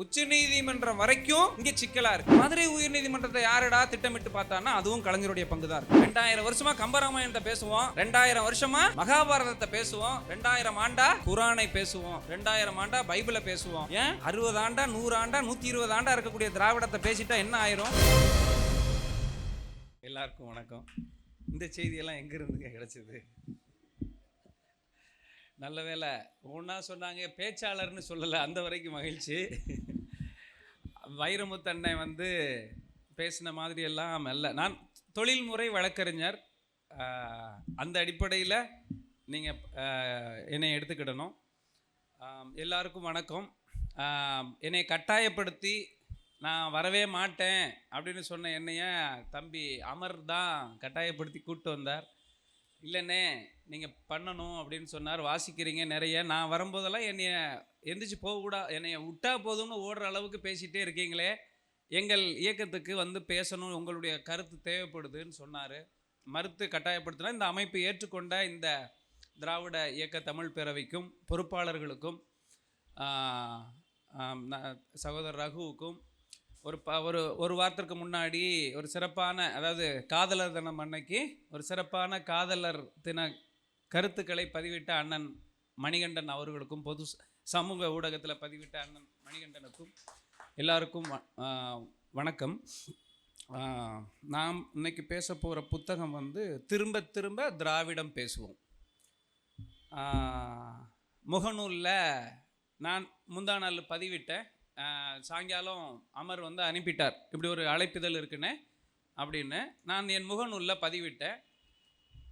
உச்ச நீதிமன்றம் வரைக்கும் இங்க சிக்கலா இருக்கு. மதுரை உயர் நீதிமன்றத்தை யாரடா திட்டமிட்டு பார்த்தான்னா அதுவும் கலைஞருடைய பங்கு தான் இருக்கு. 2000 வருஷமா கம்பராமாயணத்தை பேசுவோம், 2000 வருஷமா மகாபாரதத்தை பேசுவோம், 2000 ஆண்டா குரானை பேசுவோம், 2000 ஆண்டா பைபிளை பேசுவோம். ஏன் 60 ஆண்டா 100 ஆண்டா 120 ஆண்டா இருக்கக்கூடிய திராவிடத்தை பேசிட்டா என்ன ஆயிரும்? எல்லாருக்கும் வணக்கம். இந்த செய்தியெல்லாம் எங்க இருந்து கிடைச்சது? நல்ல வேலை ஒன்றா சொன்னாங்க, பேச்சாளர்னு சொல்லலை, அந்த வரைக்கும் மகிழ்ச்சி. வைரமுத்தண்ணை பேசின மாதிரி எல்லாம் அல்ல. நான் தொழில்முறை வழக்கறிஞர். அந்த அடிப்படையில் நீங்கள் என்னை எடுத்துக்கிடணும். எல்லாருக்கும் வணக்கம். என்னை கட்டாயப்படுத்தி நான் வரவே மாட்டேன் அப்படின்னு சொன்ன என்னைய தம்பி அமர் தான் கட்டாயப்படுத்தி கூப்பிட்டு வந்தார். இல்லைண்ணே நீங்கள் பண்ணணும் அப்படின்னு சொன்னார். வாசிக்கிறீங்க நிறைய. நான் வரும்போதெல்லாம் என்னைய எந்திரிச்சு போகக்கூடாது, என்னைய விட்டா போதும்னு ஓடுற அளவுக்கு பேசிகிட்டே இருக்கீங்களே, எங்கள் இயக்கத்துக்கு பேசணும், உங்களுடைய கருத்து தேவைப்படுதுன்னு சொன்னார். மறுத்து கட்டாயப்படுத்தினா இந்த அமைப்பு ஏற்றுக்கொண்ட இந்த திராவிட இயக்க தமிழ் பேரவைக்கும் பொறுப்பாளர்களுக்கும் சகோதரர் ரகுவுக்கும் ஒரு வாரத்திற்கு முன்னாடி ஒரு சிறப்பான, அதாவது காதலர் தினம் அன்னைக்கு ஒரு சிறப்பான காதலர் தின கருத்துக்களை பதிவிட்ட அண்ணன் மணிகண்டன் அவர்களுக்கும், பொது சமூக ஊடகத்தில் பதிவிட்ட அண்ணன் மணிகண்டனுக்கும் எல்லாருக்கும் வணக்கம். நாம் இன்னைக்கு பேச போகிற புத்தகம் திரும்ப திரும்ப திராவிடம் பேசுவோம். முகநூலில் நான் முந்தா நாள் பதிவிட்டேன். சாயங்காலம் அமர் அனுப்பிட்டார், இப்படி ஒரு அழைப்பிதழ் இருக்குன்னு அப்படின்னு. நான் என் முகநூலில் பதிவிட்டேன்.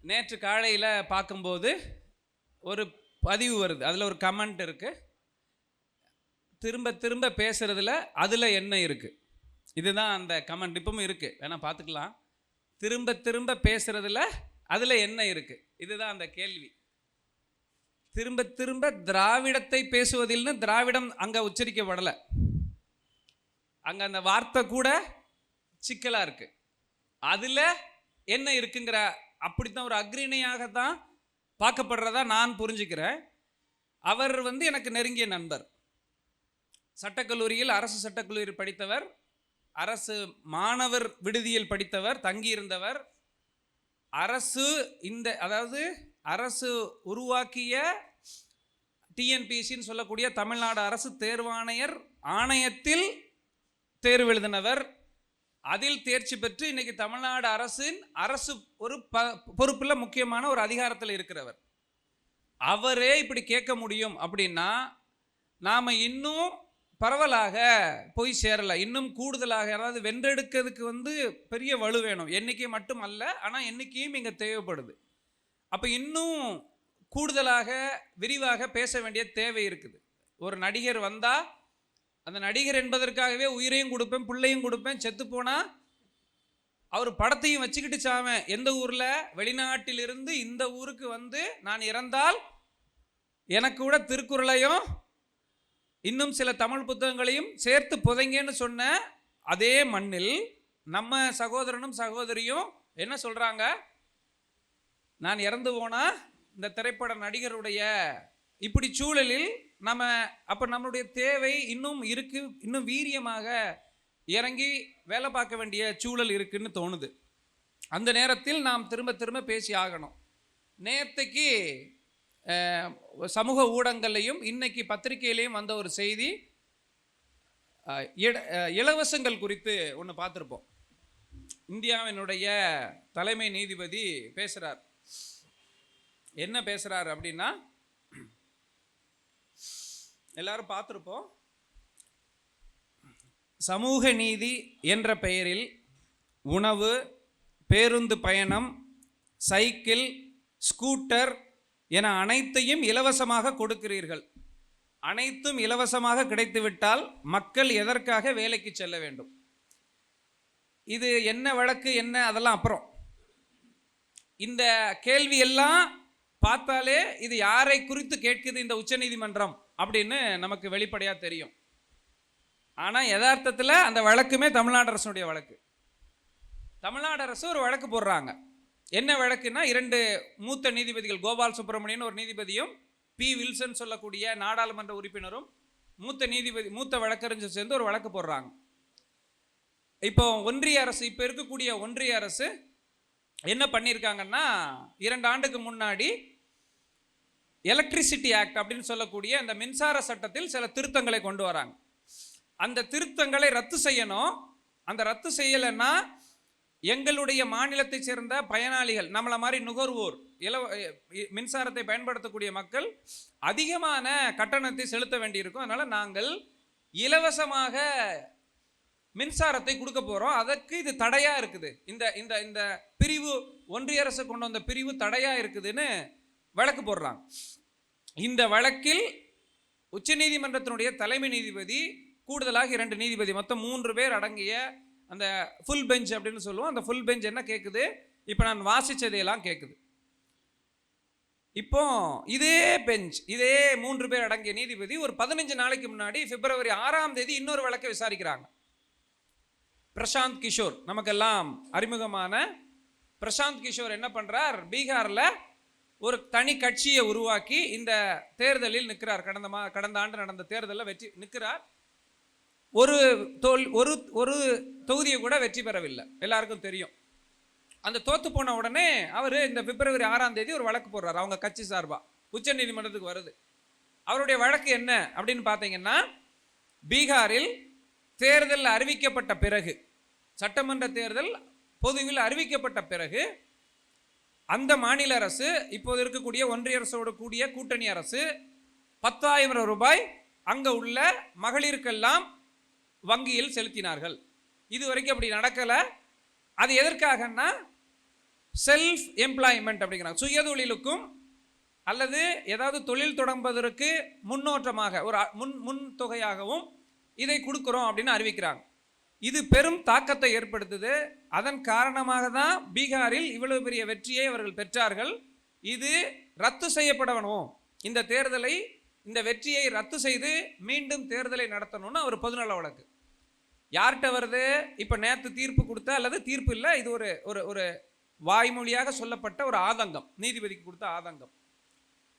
நேற்று காலையில் பார்க்கும்போது ஒரு பதிவு வருது, அதில் ஒரு கமெண்ட் இருக்குது. திரும்ப திரும்ப பேசுகிறதுல அதில் என்ன இருக்குது? இதுதான் அந்த கமெண்ட். இப்பவும் இருக்குது, வேணால் பார்த்துக்கலாம். திரும்ப திரும்ப பேசுகிறதுல அதில் என்ன இருக்குது? இதுதான் அந்த கேள்வி. திரும்ப திரும்ப திராவிடத்தை பேசுவதில்னு திராவிடம் அங்கே உச்சரிக்கப்படலை. அங்கே அந்த வார்த்தை கூட சிக்கலாக இருக்குது. அதில் என்ன இருக்குங்கிற அப்படித்தான் ஒரு அக்ரிணையாகத்தான் பார்க்கப்படுறதா நான் புரிஞ்சுக்கிறேன். அவர் எனக்கு நெருங்கிய நண்பர். சட்டக்கல்லூரியில், அரசு சட்டக்கல்லூரியில் படித்தவர், அரசு மாணவர் விடுதியில் படித்தவர், தங்கியிருந்தவர். அதாவது அரசு உருவாக்கிய டிஎன்பிசின்னு சொல்லக்கூடிய தமிழ்நாடு அரசு தேர்வாணையர் ஆணையத்தில் தேர்வு எழுதினவர். அதில் தேர்ச்சி பெற்று இன்னைக்கு தமிழ்நாடு அரசு ஒரு பொறுப்பில் முக்கியமான ஒரு அதிகாரத்தில் இருக்கிறவர். அவரே இப்படி கேட்க முடியும் அப்படின்னா நாம் இன்னும் பரவலாக போய் சேரலை. இன்னும் கூடுதலாக, அதாவது வென்றெடுக்கிறதுக்கு பெரிய வலு வேணும். எண்ணிக்கை மட்டும் அல்ல, ஆனால் எண்ணிக்கையும் இங்கே தேவைப்படுது. அப்போ இன்னும் கூடுதலாக விரிவாக பேச வேண்டிய தேவை இருக்குது. ஒரு நடிகர் வந்தால் அந்த நடிகர் என்பதற்காகவே உயிரையும் கொடுப்பேன், பிள்ளையும் கொடுப்பேன், செத்து போனால் அவர் படத்தையும் வச்சுக்கிட்டு சாவேன். எந்த ஊரில், வெளிநாட்டிலிருந்து இந்த ஊருக்கு நான் இறந்தால் எனக்கு கூட திருக்குறளையும் இன்னும் சில தமிழ் புத்தகங்களையும் சேர்த்து புதைங்கன்னு சொன்ன அதே மண்ணில் நம்ம சகோதரனும் சகோதரியும் என்ன சொல்கிறாங்க? நான் இறந்து போனால் இந்த திரைப்பட நடிகருடைய இப்படி சூழலில் அப்போ நம்மளுடைய தேவை இன்னும் இருக்கு, இன்னும் வீரியமாக இறங்கி வேலை பார்க்க வேண்டிய சூழல் இருக்குன்னு தோணுது. அந்த நேரத்தில் நாம் திரும்ப திரும்ப பேசி ஆகணும். நேற்றுக்கு சமூக ஊடகங்கள்லையும் இன்னைக்கு பத்திரிகையிலையும் வந்த ஒரு செய்தி, இலவசங்கள் குறித்து ஒன்று பார்த்துருப்போம். இந்தியாவினுடைய தலைமை நீதிபதி பேசுகிறார். என்ன பேசுகிறார் அப்படின்னா, எல்லாரும் பார்த்துருப்போம். சமூக நீதி என்ற பெயரில் உணவு, பேருந்து பயணம், சைக்கிள், ஸ்கூட்டர் என அனைத்தையும் இலவசமாக கொடுக்கிறீர்கள். அனைத்தும் இலவசமாக கிடைத்துவிட்டால் மக்கள் எதற்காக வேலைக்கு செல்ல வேண்டும்? இது என்ன வழக்கு, என்ன அதெல்லாம் அப்புறம். இந்த கேள்வி எல்லாம் பார்த்தாலே இது யாரை குறித்து கேட்குது இந்த உச்ச நீதிமன்றம் அப்படின்னு நமக்கு வெளிப்படையாக தெரியும். ஆனால் யதார்த்தத்தில் அந்த வழக்குமே தமிழ்நாடு அரசுடைய வழக்கு. தமிழ்நாடு அரசு ஒரு வழக்கு போடுறாங்க. என்ன வழக்குன்னா, 2 மூத்த நீதிபதிகள், கோபால் சுப்பிரமணியன் ஒரு நீதிபதியும், பி வில்சன் சொல்லக்கூடிய நாடாளுமன்ற உறுப்பினரும் மூத்த வழக்கறிஞர் சேர்ந்து ஒரு வழக்கு போடுறாங்க. இப்போ ஒன்றிய அரசு, இப்போ இருக்கக்கூடிய ஒன்றிய அரசு என்ன பண்ணியிருக்காங்கன்னா, 2 ஆண்டுக்கு முன்னாடி எலக்ட்ரிசிட்டி ஆக்ட் அப்படின்னு சொல்லக்கூடிய அந்த மின்சார சட்டத்தில் சில திருத்தங்களை கொண்டு வராங்க. அந்த திருத்தங்களை ரத்து செய்யணும். அந்த ரத்து செய்யலைன்னா எங்களுடைய மாநிலத்தை சேர்ந்த பயனாளிகள், நம்மளை மாதிரி நுகர்வோர், மின்சாரத்தை பயன்படுத்தக்கூடிய மக்கள் அதிகமான கட்டணத்தை செலுத்த வேண்டியிருக்கும். அதனால நாங்கள் இலவசமாக மின்சாரத்தை கொடுக்க போறோம். அதற்கு இது தடையா இருக்குது. இந்த இந்த இந்த பிரிவு, ஒன்றிய அரசு கொண்டு வந்த பிரிவு தடையா இருக்குதுன்னு வழக்கு போடுறாங்க. இந்த வழக்கில் உச்சநீதிமன்றத்தினுடைய தலைமை நீதிபதி, கூடுதலாக 2 நீதிபதி, மொத்தம் 3 பேர் அடங்கிய அந்த ஃபுல் பெஞ்ச் அப்படின்னு சொல்லுவோம். அந்த ஃபுல் பெஞ்ச் என்ன கேட்குது? இப்போ நான் வாசிச்சதையெல்லாம் கேட்குது. இப்போ இதே பெஞ்ச், இதே 3 பேர் அடங்கிய நீதிபதி ஒரு 15 நாளைக்கு முன்னாடி பிப்ரவரி 6ஆம் தேதி இன்னொரு வழக்கை விசாரிக்கிறாங்க. பிரசாந்த் கிஷோர், நமக்கெல்லாம் அறிமுகமான பிரசாந்த் கிஷோர் என்ன பண்றார்? பீகார்ல ஒரு தனி கட்சியை உருவாக்கி இந்த தேர்தலில் நிற்கிறார். கடந்த ஆண்டு நடந்த தேர்தலில் வெற்றி நிற்கிறார். ஒரு தொகுதியை கூட வெற்றி பெறவில்லை, எல்லாருக்கும் தெரியும். அந்த தோத்து போன உடனே அவர் இந்த பிப்ரவரி 6ஆம் தேதி ஒரு வழக்கு போடுறார். அவங்க கட்சி சார்பா உச்ச நீதிமன்றத்துக்கு வருது. அவருடைய வழக்கு என்ன அப்படின்னு பார்த்தீங்கன்னா, பீகாரில் தேர்தல் அறிவிக்கப்பட்ட பிறகு, சட்டமன்ற தேர்தல் பொதுவில் அறிவிக்கப்பட்ட பிறகு, அந்த மாநில அரசு, இப்போது இருக்கக்கூடிய ஒன்றிய அரசோடு கூடிய கூட்டணி அரசு 10,000 ரூபாய் அங்க உள்ள மகளிருக்கெல்லாம் வங்கியில் செலுத்தினார்கள். இது வரைக்கும் அப்படி நடக்கல. அது எதற்காகன்னா, செல்ஃப் எம்ப்ளாய்மெண்ட் அப்படிங்கிறாங்க. சுயதொழிலுக்கும் அல்லது ஏதாவது தொழில் தொடங்குவதற்கு முன்னோட்டமாக ஒரு முன் தொகையாகவும் இதை கொடுக்குறோம் அப்படின்னு அறிவிக்கிறாங்க. இது பெரும் தாக்கத்தை ஏற்படுத்துது. அதன் காரணமாக தான் பீகாரில் இவ்வளவு பெரிய வெற்றியை அவர்கள் பெற்றார்கள். இது ரத்து செய்யப்படணும். இந்த தேர்தலை, இந்த வெற்றியை ரத்து செய்து மீண்டும் தேர்தலை நடத்தணும்னு அவர் பொதுநல வழக்கு. யார்கிட்ட வருது? இப்போ நேற்று தீர்ப்பு கொடுத்த, அல்லது தீர்ப்பு இல்லை, இது ஒரு வாய்மொழியாக சொல்லப்பட்ட ஒரு ஆதங்கம், நீதிபதிக்கு கொடுத்த ஆதங்கம்.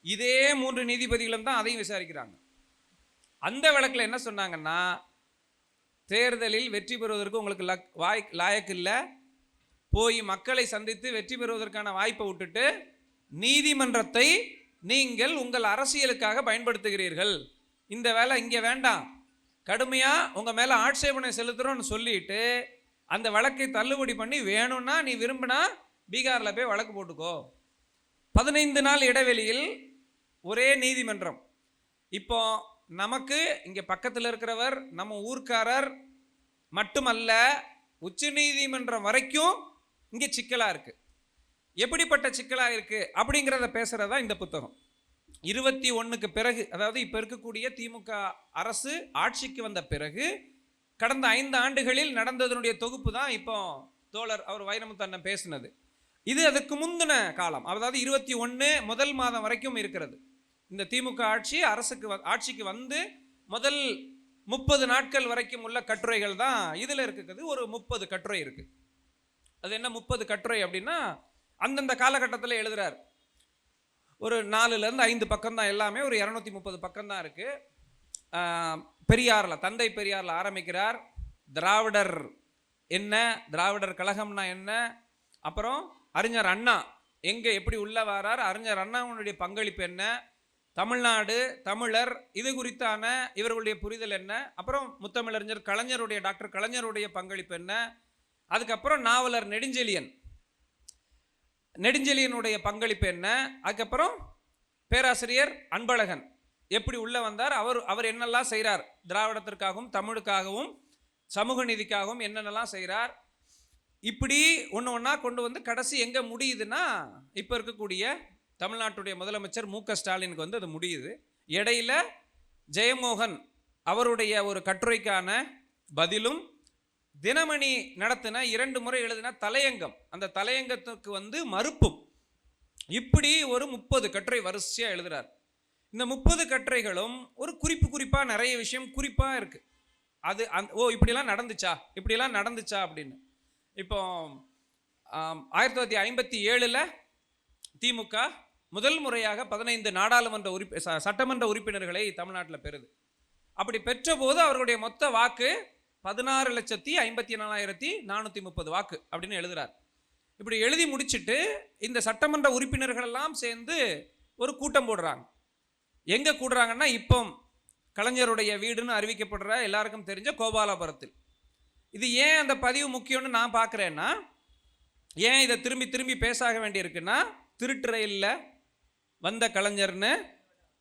இதே 3 நீதிபதிகளும் தான் அதையும் விசாரிக்கிறாங்க. அந்த வழக்கில் என்ன சொன்னாங்கன்னா, தேர்தலில் வெற்றி பெறுவதற்கு உங்களுக்கு லாயக்கு இல்லை, போய் மக்களை சந்தித்து வெற்றி பெறுவதற்கான வாய்ப்பை விட்டுட்டு நீதிமன்றத்தை நீங்கள் உங்கள் அரசியலுக்காக பயன்படுத்துகிறீர்கள். இந்த வேலை இங்கே வேண்டாம், கடுமையாக உங்கள் மேலே ஆட்சேபனை செலுத்துகிறோன்னு சொல்லிட்டு அந்த வழக்கை தள்ளுபடி பண்ணி, வேணும்னா நீ விரும்பினா பீகாரில் போய் வழக்கு போட்டுக்கோ. 15 நாள் இடைவெளியில் ஒரே நீதிமன்றம். இப்போ நமக்கு இங்கே பக்கத்தில் இருக்கிறவர், நம்ம ஊர்க்காரர் மட்டுமல்ல, உச்ச நீதிமன்றம் வரைக்கும் இங்கே சிக்கலாக இருக்குது. எப்படிப்பட்ட சிக்கலாக இருக்குது அப்படிங்கிறத பேசுகிறதா இந்த புத்தகம். 21க்கு பிறகு, அதாவது இப்போ இருக்கக்கூடிய திமுக அரசு ஆட்சிக்கு வந்த பிறகு கடந்த 5 ஆண்டுகளில் நடந்ததனுடைய தொகுப்பு தான் இப்போ தோழர் அவர் வைரமுத்து அண்ணன் பேசினது. இது அதுக்கு முந்தின காலம், அதாவது 21 முதல் மாதம் வரைக்கும் இருக்கிறது. இந்த திமுக ஆட்சிக்கு வந்து முதல் 30 நாட்கள் வரைக்கும் உள்ள கட்டுரைகள் தான் இதில் இருக்குது. ஒரு 30 கட்டுரை இருக்குது. அது என்ன 30 கட்டுரை அப்படின்னா, அந்தந்த காலகட்டத்தில் எழுதுறார். ஒரு 4லேருந்து 5 பக்கம் தான், எல்லாமே ஒரு 230 பக்கம் தான் இருக்கு. பெரியாரில், தந்தை பெரியாரில் ஆரம்பிக்கிறார். திராவிடர் என்ன, திராவிடர் கழகம்னா என்ன, அப்புறம் அறிஞர் அண்ணா எங்கே எப்படி உள்ள வரார், அறிஞர் அண்ணாவுடைய பங்களிப்பு என்ன, தமிழ்நாடு, தமிழர், இது குறித்தான இவர்களுடைய புரிதல் என்ன, அப்புறம் முத்தமிழறிஞர் கலைஞருடைய, டாக்டர் கலைஞருடைய பங்களிப்பு என்ன, அதுக்கப்புறம் நாவலர் நெடுஞ்செழியனுடைய பங்களிப்பு என்ன, அதுக்கப்புறம் பேராசிரியர் அன்பழகன் எப்படி உள்ள வந்தார், அவர் என்னெல்லாம் செய்கிறார், திராவிடத்திற்காகவும் தமிழுக்காகவும் சமூக நீதிக்காகவும் என்னென்னலாம் செய்கிறார், இப்படி ஒன்று ஒன்றா கொண்டு வந்து கடைசி எங்கே முடியுதுன்னா, இப்போ இருக்கக்கூடிய தமிழ்நாட்டுடைய முதலமைச்சர் மு க ஸ்டாலினுக்கு வந்து அது முடியுது. இடையில ஜெயமோகன் அவருடைய ஒரு கட்டுரைக்கான பதிலும், தினமணி நடத்தின 2 முறை எழுதின தலையங்கம், அந்த தலையங்கத்துக்கு வந்து மறுப்பும், இப்படி ஒரு 30 கட்டுரை வரிசையாக எழுதுறார். இந்த 30 கட்டுரைகளும் ஒரு குறிப்பாக நிறைய விஷயம் குறிப்பாக இருக்கு. அது இப்படிலாம் நடந்துச்சா அப்படின்னு. இப்போ 1957 திமுக முதல் முறையாக 15 நாடாளுமன்ற சட்டமன்ற உறுப்பினர்களை தமிழ்நாட்டில் பெறுது. அப்படி பெற்ற போது அவர்களுடைய மொத்த வாக்கு 16,54,430 வாக்கு அப்படின்னு எழுதுறார். இப்படி எழுதி முடிச்சுட்டு இந்த சட்டமன்ற உறுப்பினர்கள் எல்லாம் சேர்ந்து ஒரு கூட்டம் போடுறாங்க. எங்க கூடுறாங்கன்னா, இப்போ கலைஞருடைய வீடுன்னு அறிவிக்கப்படுற எல்லாருக்கும் தெரிஞ்ச கோபாலபுரத்தில். இது ஏன் அந்த பதிவு முக்கியம்னு நான் பார்க்குறேன்னா, ஏன் இதை திரும்பி திரும்பி பேசாக வேண்டியிருக்குன்னா, திருட்டு ரயிலில் வந்த கலைஞர்னு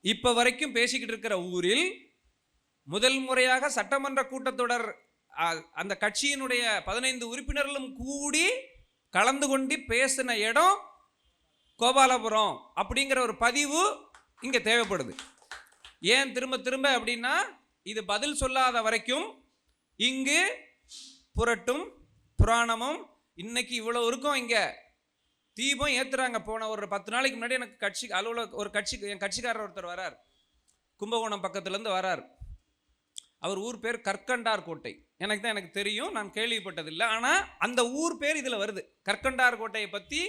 இப்போ வரைக்கும் பேசிக்கிட்டு இருக்கிற ஊரில் முதல் முறையாக சட்டமன்ற கூட்டத்தொடர் அந்த கட்சியினுடைய 15 உறுப்பினர்களும் கூடி கலந்து கொண்டு பேசின இடம் கோபாலபுரம் அப்படிங்கிற ஒரு பதிவு இங்கே தேவைப்படுது. ஏன் திரும்ப திரும்ப அப்படின்னா, இது பதில் சொல்லாத வரைக்கும் இங்கு புரட்டும் புராணமும் இன்னைக்கு இவ்வளோ இருக்கும். இங்கே தீபம் ஏற்றுறாங்க. போன ஒரு 10 நாளைக்கு முன்னாடி எனக்கு கட்சி அலுவலக ஒரு என் கட்சிக்காரர் ஒருத்தர் வரார், கும்பகோணம் பக்கத்துலேருந்து வரார். அவர் ஊர் பேர் கற்கண்டார் கோட்டை. எனக்கு தெரியும், நான் கேள்விப்பட்டதில்லை. ஆனால் அந்த ஊர் பேர் இதில் வருது. கற்கண்டார் கோட்டையை பற்றி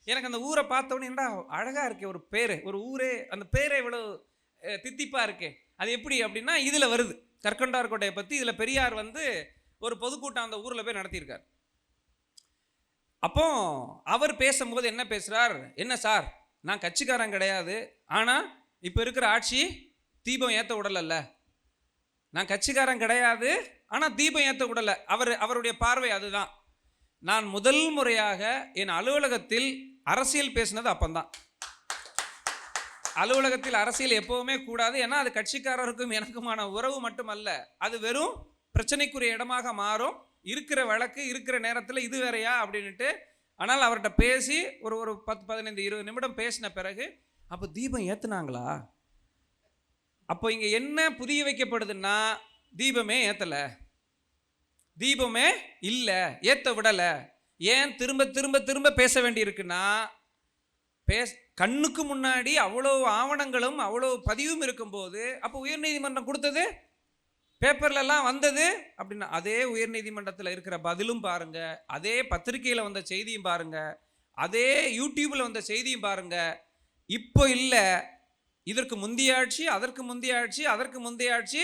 எனக்கு அந்த ஊரை பார்த்தோன்னே, என்னடா அழகாக இருக்கே ஒரு பேர், ஒரு ஊரே அந்த பேரே இவ்வளோ தித்திப்பாக இருக்கே, அது எப்படி அப்படின்னா இதில் வருது. கற்கண்டார் கோட்டையை பற்றி இதில் பெரியார் வந்து ஒரு பொதுக்கூட்டம் அந்த ஊரில் போய் நடத்தியிருக்கார். அப்போ அவர் பேசும்போது என்ன பேசுகிறார், என்ன சார், நான் கட்சிக்காரன் கிடையாது, ஆனால் இப்போ இருக்கிற ஆட்சி தீபம் ஏற்ற விடலல்ல. நான் கட்சிக்காரன் கிடையாது, ஆனால் தீபம் ஏற்ற விடலை. அவருடைய பார்வை அதுதான். நான் முதல் முறையாக என் அலுவலகத்தில் அரசியல் பேசினது அப்பந்தான். அலுவலகத்தில் அரசியல் எப்பவுமே கூடாது, ஏன்னா அது கட்சிக்காரருக்கும் எனக்குமான உறவு மட்டுமல்ல, அது வெறும் பிரச்சனைக்குரிய இடமாக மாறும். இருக்கிற வழக்கு இருக்கிற நேரத்தில் இது வேறையா அப்படின்ட்டு. ஆனால் அவர்கிட்ட பேசி ஒரு 10, 15, 20 நிமிடம் பேசின பிறகு, அப்போ தீபம் ஏற்றுனாங்களா, அப்போ இங்கே என்ன புரிய வைக்கப்படுதுன்னா, தீபமே ஏற்றலை, தீபமே இல்லை, ஏற்ற விடலை. ஏன் திரும்ப திரும்ப திரும்ப பேச வேண்டியிருக்குன்னா, கண்ணுக்கு முன்னாடி அவ்வளோ ஆவணங்களும் அவ்வளோ பதிவும் இருக்கும்போது, அப்போ உயர்நீதிமன்றம் கொடுத்தது பேப்பர்லலாம் வந்தது அப்படின்னா, அதே உயர்நீதிமன்றத்தில் இருக்கிற பதிலும் பாருங்க, அதே பத்திரிகையில் வந்த செய்தியும் பாருங்க, அதே யூடியூப்பில் வந்த செய்தியும் பாருங்க. இப்போ இல்லை, இதற்கு முந்தைய ஆட்சி, அதற்கு முந்தைய ஆட்சி, அதற்கு முந்தைய ஆட்சி,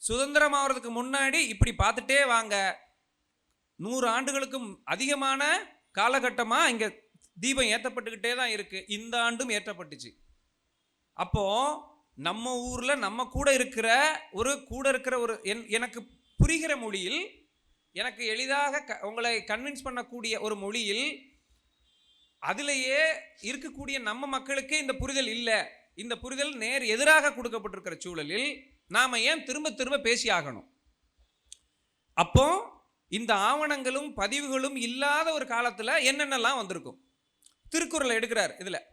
சுதந்திரமாகிறதுக்கு முன்னாடி இப்படி பார்த்துட்டே வாங்க. 100 ஆண்டுகளுக்கும் அதிகமான காலகட்டமாக இங்கே தீபம் ஏற்றப்பட்டுக்கிட்டே தான் இருக்கு. இந்த ஆண்டும் ஏற்றப்பட்டுச்சு. அப்போ நம்ம ஊரில் நம்ம கூட இருக்கிற ஒரு எனக்கு புரிகிற மொழியில், எனக்கு எளிதாக உங்களை கன்வின்ஸ் பண்ணக்கூடிய ஒரு மொழியில், அதிலேயே இருக்கக்கூடிய நம்ம மக்களுக்கே இந்த புரிதல் இல்லை. இந்த புரிதல் நேர் எதிராக கொடுக்கப்பட்டிருக்கிற சூழலில் நாம் ஏன் திரும்ப திரும்ப பேசி ஆகணும்? அப்போ இந்த ஆவணங்களும் பதிவுகளும் இல்லாத ஒரு காலத்தில் என்னென்னலாம் வந்திருக்கும். திருக்குறளை எடுக்கிறார். இதில்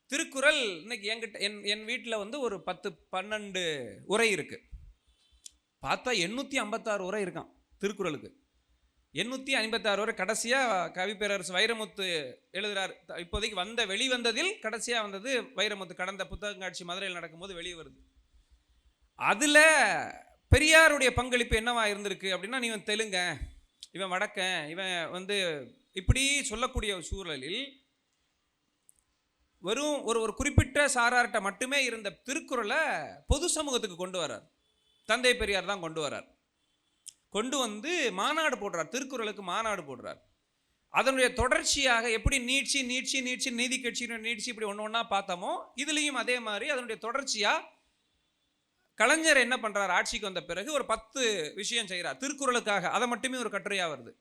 திருக்குறள் இன்னைக்கு என்கிட்ட என் வீட்டில் வந்து ஒரு 10-12 உரை இருக்கு. பார்த்தா 856 உரை இருக்கான் திருக்குறளுக்கு. 856 உரை. கடைசியாக கவிப்பேரரசு வைரமுத்து எழுதுறார். இப்போதைக்கு வெளிவந்ததில் கடைசியாக வந்தது வைரமுத்து. கடந்த புத்தகங்காட்சி மதுரையில் நடக்கும்போது வெளியே வருது. அதில் பெரியாருடைய பங்களிப்பு என்னவா இருந்திருக்கு அப்படின்னா, இவன் தெலுங்க, இவன் வடக்கன், இவன் வந்து இப்படி சொல்லக்கூடிய சூழலில் வெறும் ஒரு குறிப்பிட்ட சாரார்கிட்ட மட்டுமே இருந்த திருக்குறளை பொது சமூகத்துக்கு கொண்டு வரார். தந்தை பெரியார் தான் கொண்டு வரார். கொண்டு வந்து மாநாடு போடுறார், திருக்குறளுக்கு மாநாடு போடுறார். அதனுடைய தொடர்ச்சியாக எப்படி நீட்சி நீதி கட்சியினுடைய நீட்சி இப்படி ஒன்று ஒன்றா பார்த்தோமோ, இதுலேயும் அதே மாதிரி அதனுடைய தொடர்ச்சியாக கலைஞர் என்ன பண்ணுறார், ஆட்சிக்கு வந்த பிறகு ஒரு 10 விஷயம் செய்கிறார் திருக்குறளுக்காக. அதை மட்டுமே ஒரு கட்டுரையாக வருது.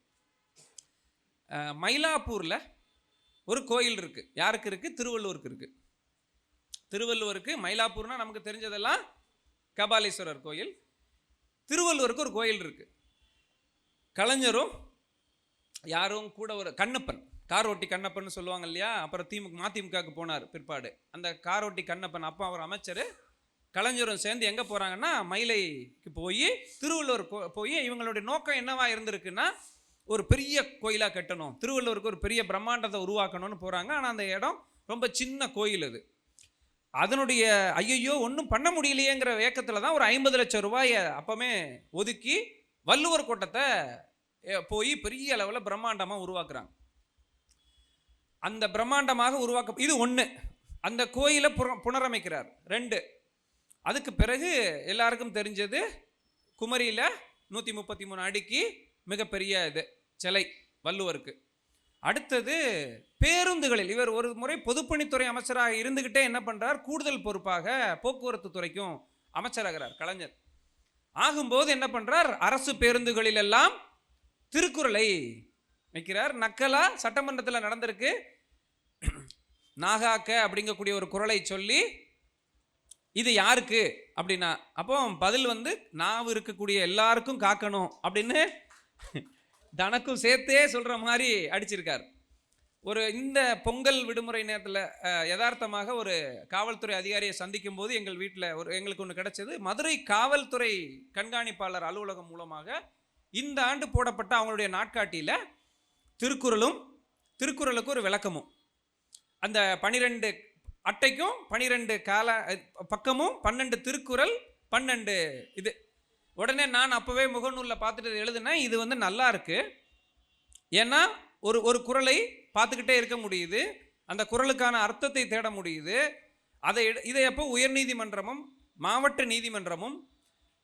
மயிலாப்பூரில் ஒரு கோயில் இருக்குது. யாருக்கு இருக்குது? திருவள்ளுவருக்கு இருக்குது. திருவள்ளுவருக்கு. மயிலாப்பூர்னா நமக்கு தெரிஞ்சதெல்லாம் கபாலீஸ்வரர் கோயில். திருவள்ளுவருக்கு ஒரு கோயில் இருக்குது. கலைஞரும் யாரும் கூட ஒரு கண்ணப்பன், காரோட்டி கண்ணப்பன் சொல்லுவாங்க இல்லையா, அப்புறம் மதிமுகவுக்கு போனார் பிற்பாடு. அந்த காரோட்டி கண்ணப்பன் அப்போ அவர் அமைச்சர். கலைஞரும் சேர்ந்து எங்கே போகிறாங்கன்னா, மயிலைக்கு போய் திருவள்ளுவர் போய் இவங்களுடைய நோக்கம் என்னவா இருந்திருக்குன்னா, ஒரு பெரிய கோயிலாக கட்டணும், திருவள்ளுவருக்கு ஒரு பெரிய பிரம்மாண்டத்தை உருவாக்கணும்னு போகிறாங்க. ஆனால் அந்த இடம் ரொம்ப சின்ன கோயில். அது அதனுடைய ஐயோ ஒன்றும் பண்ண முடியலையேங்கிற ஏக்கத்தில் தான் ஒரு 50 லட்சம் ரூபாயை அப்போமே ஒதுக்கி வள்ளுவர் கோட்டத்தை போய் பெரிய அளவில் பிரம்மாண்டமாக உருவாக்குறாங்க. அந்த பிரம்மாண்டமாக இது 1. அந்த கோயிலை புனரமைக்கிறார். 2, அதுக்கு பிறகு எல்லாருக்கும் தெரிஞ்சது குமரியில் 133 அடிக்கு மிகப்பெரிய இது சிலை வள்ளுவருக்கு. அடுத்தது பேருந்துகளில் இவர் ஒரு முறை பொதுப்பணித்துறை அமைச்சராக இருந்துக்கிட்டே என்ன பண்ணுறார், கூடுதல் பொறுப்பாக போக்குவரத்து துறைக்கும் அமைச்சராகிறார் கலைஞர். ஆகும்போது என்ன பண்ணுறார், அரசு பேருந்துகளில் எல்லாம் திருக்குறளை வைக்கிறார். நக்கலா சட்டமன்றத்தில் நடந்திருக்கு. நாகாக்க அப்படிங்கக்கூடிய ஒரு குறளை சொல்லி இது யாருக்கு அப்படின்னா, அப்போ பதில் நாவு இருக்கக்கூடிய எல்லாருக்கும் காக்கணும் அப்படின்னு தனக்கும் சேர்த்தே சொல்ற மாதிரி அடிச்சிருக்கார். இந்த பொங்கல் விடுமுறை நேரத்தில் யதார்த்தமாக ஒரு காவல்துறை அதிகாரியை சந்திக்கும் போது எங்கள் வீட்டில் எங்களுக்கு ஒன்று கிடைச்சது. மதுரை காவல்துறை கண்காணிப்பாளர் அலுவலகம் மூலமாக இந்த ஆண்டு போடப்பட்ட அவங்களுடைய நாட்காட்டியில் திருக்குறளுக்கு ஒரு விளக்கமும், அந்த 12 அட்டைக்கும் 12 பக்கமும் 12 திருக்குறள் 12 இது. உடனே நான் அப்போவே முகநூலில் பார்த்துட்டு எழுதுனேன், இது நல்லா இருக்கு. ஏன்னா ஒரு குறளை பார்த்துக்கிட்டே இருக்க முடியுது, அந்த குறளுக்கான அர்த்தத்தை தேட முடியுது. இதை அப்போ உயர்நீதிமன்றமும் மாவட்ட நீதிமன்றமும்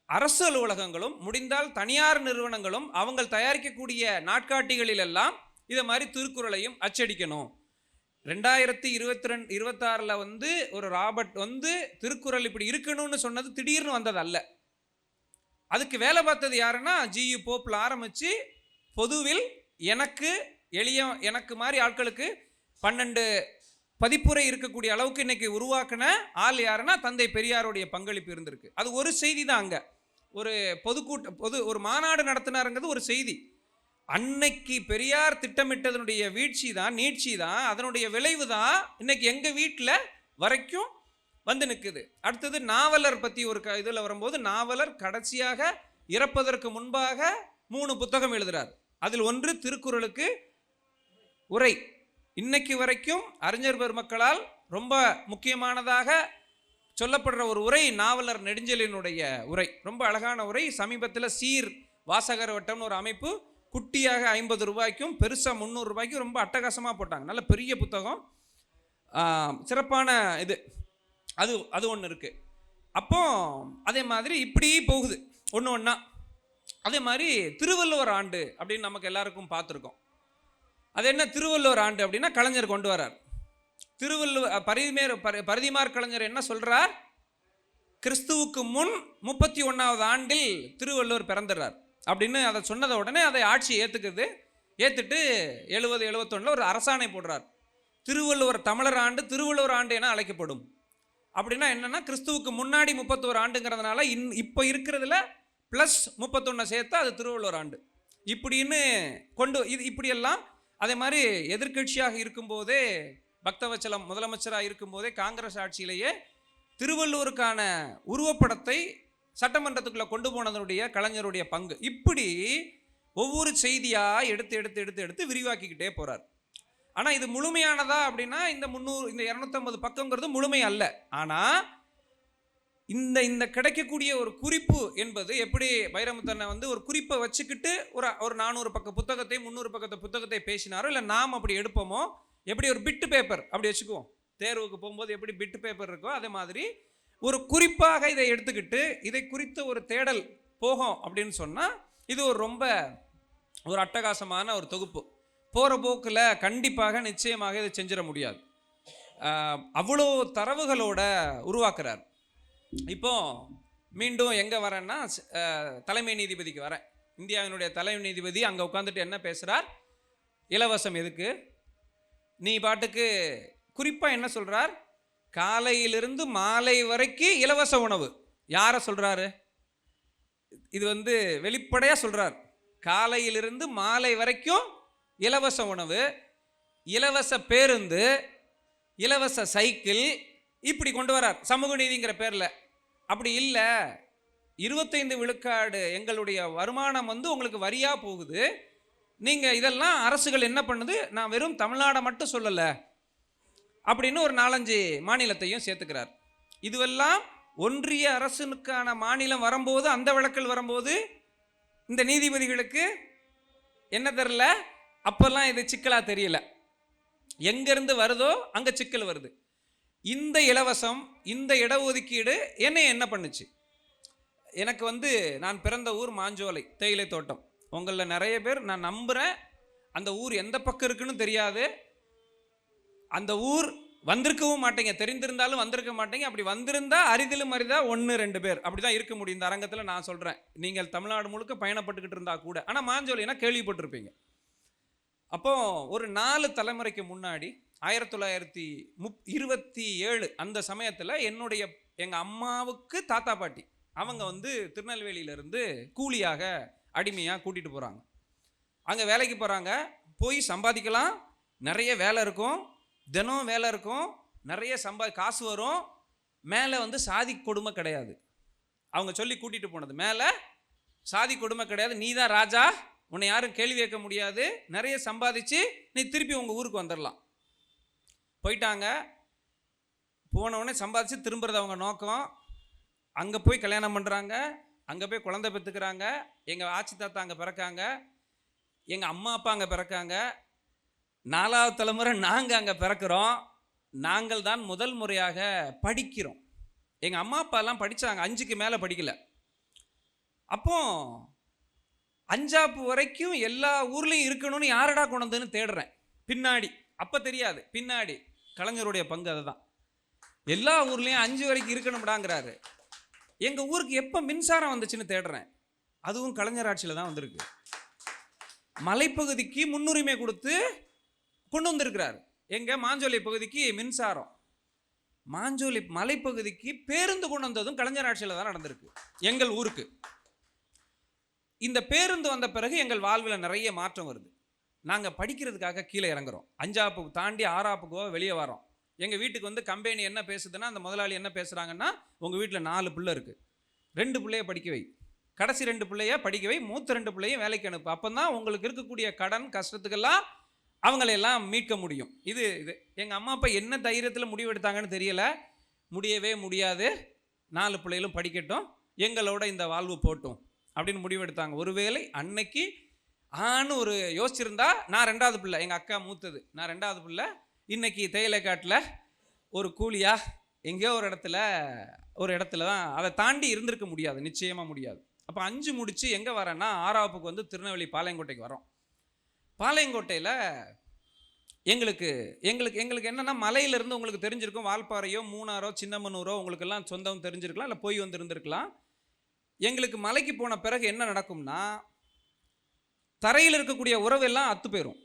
அரசு அலுவலகங்களும் முடிந்தால் தனியார் நிறுவனங்களும் அவங்க தயாரிக்கக்கூடிய நாட்காட்டிகளில் எல்லாம் இதை மாதிரி திருக்குறளையும் அச்சடிக்கணும். 2026 ஒரு ராபர்ட் திருக்குறள் இப்படி இருக்கணும்னு சொன்னது திடீர்னு வந்தது அல்ல. அதுக்கு வேலை பார்த்தது யாருன்னா ஜியு போப்பில் ஆரம்பித்து பொதுவில் எனக்கு மாதிரி ஆட்களுக்கு 12 பதிப்புரை இருக்கக்கூடிய அளவுக்கு இன்னைக்கு உருவாக்கின ஆள் யாருன்னா தந்தை பெரியாருடைய பங்களிப்பு இருந்திருக்கு. அது ஒரு செய்தி தான். அங்கே ஒரு ஒரு மாநாடு நடத்தினாருங்கிறது ஒரு செய்தி. அன்னைக்கு பெரியார் திட்டமிட்டதனுடைய நீட்சி தான் அதனுடைய விளைவு தான் இன்னைக்கு எங்கள் வீட்டில் வரைக்கும் நிற்குது. அடுத்தது நாவலர் பற்றி ஒரு இதில் வரும்போது, நாவலர் கடைசியாக இறப்பதற்கு முன்பாக 3 புத்தகம் எழுதுகிறார். அதில் ஒன்று திருக்குறளுக்கு உரை. இன்னைக்கு வரைக்கும் அறிஞர் பெருமக்களால் ரொம்ப முக்கியமானதாக சொல்லப்படுற ஒரு உரை நாவலர் நெடுஞ்செழியனுடைய உரை. ரொம்ப அழகான உரை. சமீபத்தில் சீர் வாசகர் வட்டம்னு ஒரு அமைப்பு குட்டியாக 50 ரூபாய்க்கும் பெருசாக 300 ரூபாய்க்கும் ரொம்ப அட்டகாசமாக போட்டாங்க. நல்ல பெரிய புத்தகம், சிறப்பான இது. அது ஒன்று இருக்கு. அப்போ அதே மாதிரி இப்படி போகுது ஒன்று ஒன்றா. அதே மாதிரி திருவள்ளுவர் ஆண்டு அப்படின்னு நமக்கு எல்லாருக்கும் பார்த்துருக்கோம். அது என்ன திருவள்ளுவர் ஆண்டு அப்படின்னா கலைஞர் கொண்டு வரார். பரிதிமார் கலைஞர் என்ன சொல்றார், கிறிஸ்துவுக்கு முன் 31வது ஆண்டில் திருவள்ளுவர் பிறந்துடுறார் அப்படின்னு அதை சொன்னதை உடனே அதை ஆட்சி ஏற்றுட்டு 70-71 ஒரு அரசாணை போடுறார். திருவள்ளுவர் தமிழர் ஆண்டு திருவள்ளுவர் ஆண்டு என அழைக்கப்படும். அப்படின்னா என்னன்னா, கிறிஸ்துவுக்கு முன்னாடி 31 ஆண்டுங்கிறதுனால இப்போ இருக்கிறதுல ப்ளஸ் 31 சேர்த்தா அது திருவள்ளுவர் ஆண்டு இப்படின்னு இப்படியெல்லாம். அதே மாதிரி எதிர்கட்சியாக இருக்கும்போதே பக்தவச்சலம் முதலமைச்சராக இருக்கும்போதே காங்கிரஸ் ஆட்சியிலேயே திருவள்ளுவருக்கான உருவப்படத்தை சட்டமன்றத்துக்குள்ளே கொண்டு போனதனுடைய கலைஞருடைய பங்கு. இப்படி ஒவ்வொரு செய்தியாக எடுத்து விரிவாக்கிக்கிட்டே போகிறார். ஆனால் இது முழுமையானதா அப்படின்னா இந்த 250 பக்கங்கிறது முழுமை அல்ல. ஆனால் இந்த கிடைக்கக்கூடிய ஒரு குறிப்பு என்பது எப்படி வைரமுத்தனை ஒரு குறிப்பை வச்சுக்கிட்டு ஒரு 400 பக்க புத்தகத்தை 300 பக்கத்தை புத்தகத்தை பேசினாரோ, இல்லை நாம் அப்படி எடுப்போமோ, எப்படி ஒரு பிட்டு பேப்பர் அப்படி வச்சுக்குவோம், தேர்வுக்கு போகும்போது எப்படி பிட்டு பேப்பர் இருக்கோ அதே மாதிரி ஒரு குறிப்பாக இதை எடுத்துக்கிட்டு இதை குறித்த ஒரு தேடல் போகும் அப்படின்னு சொன்னால் இது ரொம்ப அட்டகாசமான ஒரு தொகுப்பு. போகிற போக்கில் கண்டிப்பாக நிச்சயமாக இதை செஞ்சிட முடியாது. அவ்வளோ தரவுகளோட உருவாக்குறார். இப்போ மீண்டும் எங்கே வரேன்னா தலைமை நீதிபதிக்கு வரேன். இந்தியாவினுடைய தலைமை நீதிபதி அங்கே உட்காந்துட்டு என்ன பேசுகிறார், இலவசம் எதுக்கு, நீ பாட்டுக்கு குறிப்பாக என்ன சொல்கிறார், காலையிலிருந்து மாலை வரைக்கும் இலவச உணவு. யாரை சொல்கிறாரு, இது வெளிப்படையாக சொல்கிறார். காலையிலிருந்து மாலை வரைக்கும் இலவச உணவு, இலவச பேருந்து, இலவச சைக்கிள் இப்படி கொண்டு வரார் சமூக நீதிங்கிற பேரில். அப்படி இல்லை, 25 விழுக்காடு எங்களுடைய வருமானம் உங்களுக்கு வரியாக போகுது, நீங்கள் இதெல்லாம் அரசுகள் என்ன பண்ணுது, நான் வெறும் தமிழ்நாடை மட்டும் சொல்லலை அப்படின்னு ஒரு 4-5 மாநிலத்தையும் சேர்த்துக்கிறார். இதுவெல்லாம் ஒன்றிய அரசுக்கான மாநிலம் வரும்போது, அந்த வழக்கில் வரும்போது இந்த நீதிபதிகளுக்கு என்ன தெரியல, அப்பெல்லாம் இது சிக்கலாக தெரியல. எங்கேருந்து வருதோ அங்கே சிக்கல் வருது. இந்த இலவசம், இந்த இடஒதுக்கீடு என்னை என்ன பண்ணுச்சு? எனக்கு நான் பிறந்த ஊர் மாஞ்சோலை தேயிலை தோட்டம். உங்களில் நிறைய பேர் நான் நம்புகிறேன் அந்த ஊர் எந்த பக்கம் இருக்குன்னு தெரியாது. அந்த ஊர் வந்திருக்கவும் மாட்டீங்க, தெரிந்திருந்தாலும் வந்திருக்க மாட்டீங்க. அப்படி வந்திருந்தா அரிதிலும் அரிதா 1-2 பேர் அப்படி தான் இருக்க முடியும் இந்த அரங்கத்தில். நான் சொல்கிறேன், நீங்கள் தமிழ்நாடு முழுக்க பயணப்பட்டுக்கிட்டு இருந்தால் கூட. ஆனால் மாஞ்சோலைனா கேள்விப்பட்டிருப்பீங்க. அப்போ ஒரு 4 தலைமுறைக்கு முன்னாடி 1927 அந்த சமயத்தில் எங்கள் அம்மாவுக்கு தாத்தா பாட்டி அவங்க திருநெல்வேலியிலேருந்து கூலியாக அடிமையாக கூட்டிகிட்டு போகிறாங்க. அங்கே வேலைக்கு போகிறாங்க. போய் சம்பாதிக்கலாம், நிறைய வேலை இருக்கும், தினம் வேலை இருக்கும், நிறைய காசு வரும். மேலே சாதி கொடுமை கிடையாது. அவங்க சொல்லி கூட்டிகிட்டு போனது மேலே சாதி கொடுமை கிடையாது. நீ தான் ராஜா, உன்னை யாரும் கேள்வி கேட்க முடியாது, நிறைய சம்பாதிச்சு நீ திருப்பி உங்கள் ஊருக்கு வந்துடலாம். போயிட்டாங்க. போனவுடனே சம்பாதிச்சு திரும்புறது அவங்க நோக்கம். அங்கே போய் கல்யாணம் பண்ணுறாங்க, அங்கே போய் குழந்தை பெற்றுக்கிறாங்க. எங்கள் ஆச்சி தாத்தா அங்கே பிறக்காங்க, எங்கள் அம்மா அப்பா அங்கே பிறக்காங்க. 4வது தலைமுறை நாங்கள் அங்கே பிறக்கிறோம். நாங்கள் தான் முதல் முறையாக படிக்கிறோம். எங்கள் அம்மா அப்பாலாம் படித்தாங்க, 5க்கு மேலே படிக்கலை. அப்போ 5ஆப்பு வரைக்கும் எல்லா ஊர்லேயும் இருக்கணும்னு யாரடா கொண்டு வந்துன்னு தேடுறேன் பின்னாடி. அப்போ தெரியாது, பின்னாடி கலைஞருடைய பங்கு அதுதான். எல்லா ஊர்லேயும் 5 வரைக்கும் இருக்கணும்டாங்கிறாரு. எங்கள் ஊருக்கு எப்போ மின்சாரம் வந்துச்சுன்னு தேடுறேன். அதுவும் கலைஞர் ஆட்சியில் தான் வந்திருக்கு. மலைப்பகுதிக்கு முன்னுரிமை கொடுத்து கொண்டு வந்திருக்கிறார். எங்கள் மாஞ்சோலை பகுதிக்கு மின்சாரம், மாஞ்சோலை மலைப்பகுதிக்கு பேருந்து கொண்டு வந்ததும் கலைஞர் ஆட்சியில் தான் நடந்திருக்கு எங்கள் ஊருக்கு. இந்த பேருந்து வந்த பிறகு எங்கள் வாழ்வில் நிறைய மாற்றம் வருது. நாங்கள் படிக்கிறதுக்காக கீழே இறங்குறோம். 5ஆப்பு தாண்டி 6ஆப்புக்கோ வெளியே வரோம். எங்கள் வீட்டுக்கு கம்பெனி என்ன பேசுதுன்னா, அந்த முதலாளி என்ன பேசுகிறாங்கன்னா, உங்கள் வீட்டில் 4 பிள்ளை இருக்குது, 2 பிள்ளைய படிக்க வை, கடைசி 2 பிள்ளைய படிக்க வை, மூத்த 2 பிள்ளையும் வேலைக்கு அனுப்பு. அப்போ தான் உங்களுக்கு இருக்கக்கூடிய கடன் கஷ்டத்துக்கெல்லாம் அவங்களையெல்லாம் மீட்க முடியும். இது எங்கள் அம்மா அப்பா என்ன தைரியத்தில் முடிவெடுத்தாங்கன்னு தெரியல. முடியவே முடியாது, 4 பிள்ளைகளும் படிக்கட்டும், எங்களோட இந்த வாழ்வு போட்டும் அப்படின்னு முடிவெடுத்தாங்க. ஒருவேளை அன்னைக்கு ஒரு யோசிச்சிருந்தா, நான் 2வது பிள்ளை, எங்கள் அக்கா மூத்தது, நான் 2வது பிள்ளை, இன்னைக்கு தேயிலை காட்டில் ஒரு கூலியா எங்கேயோ ஒரு இடத்துல தான், அதை தாண்டி இருந்திருக்க முடியாது, நிச்சயமாக முடியாது. அப்போ 5 முடித்து எங்கே வரேன்னா, 6ஆப்புக்கு திருநெல்வேலி பாளையங்கோட்டைக்கு வரோம். பாளையங்கோட்டையில் எங்களுக்கு என்னென்னா, மலையிலேருந்து உங்களுக்கு தெரிஞ்சிருக்கும், வால்பாறையோ மூணாரோ சின்னமனூரோ உங்களுக்கெல்லாம் சொந்தம் தெரிஞ்சிருக்கலாம், இல்லை போய் இருந்திருக்கலாம். எங்களுக்கு மலைக்கு போன பிறகு என்ன நடக்கும்னா, தரையில் இருக்கக்கூடிய உறவெல்லாம் அத்து போயிடும்.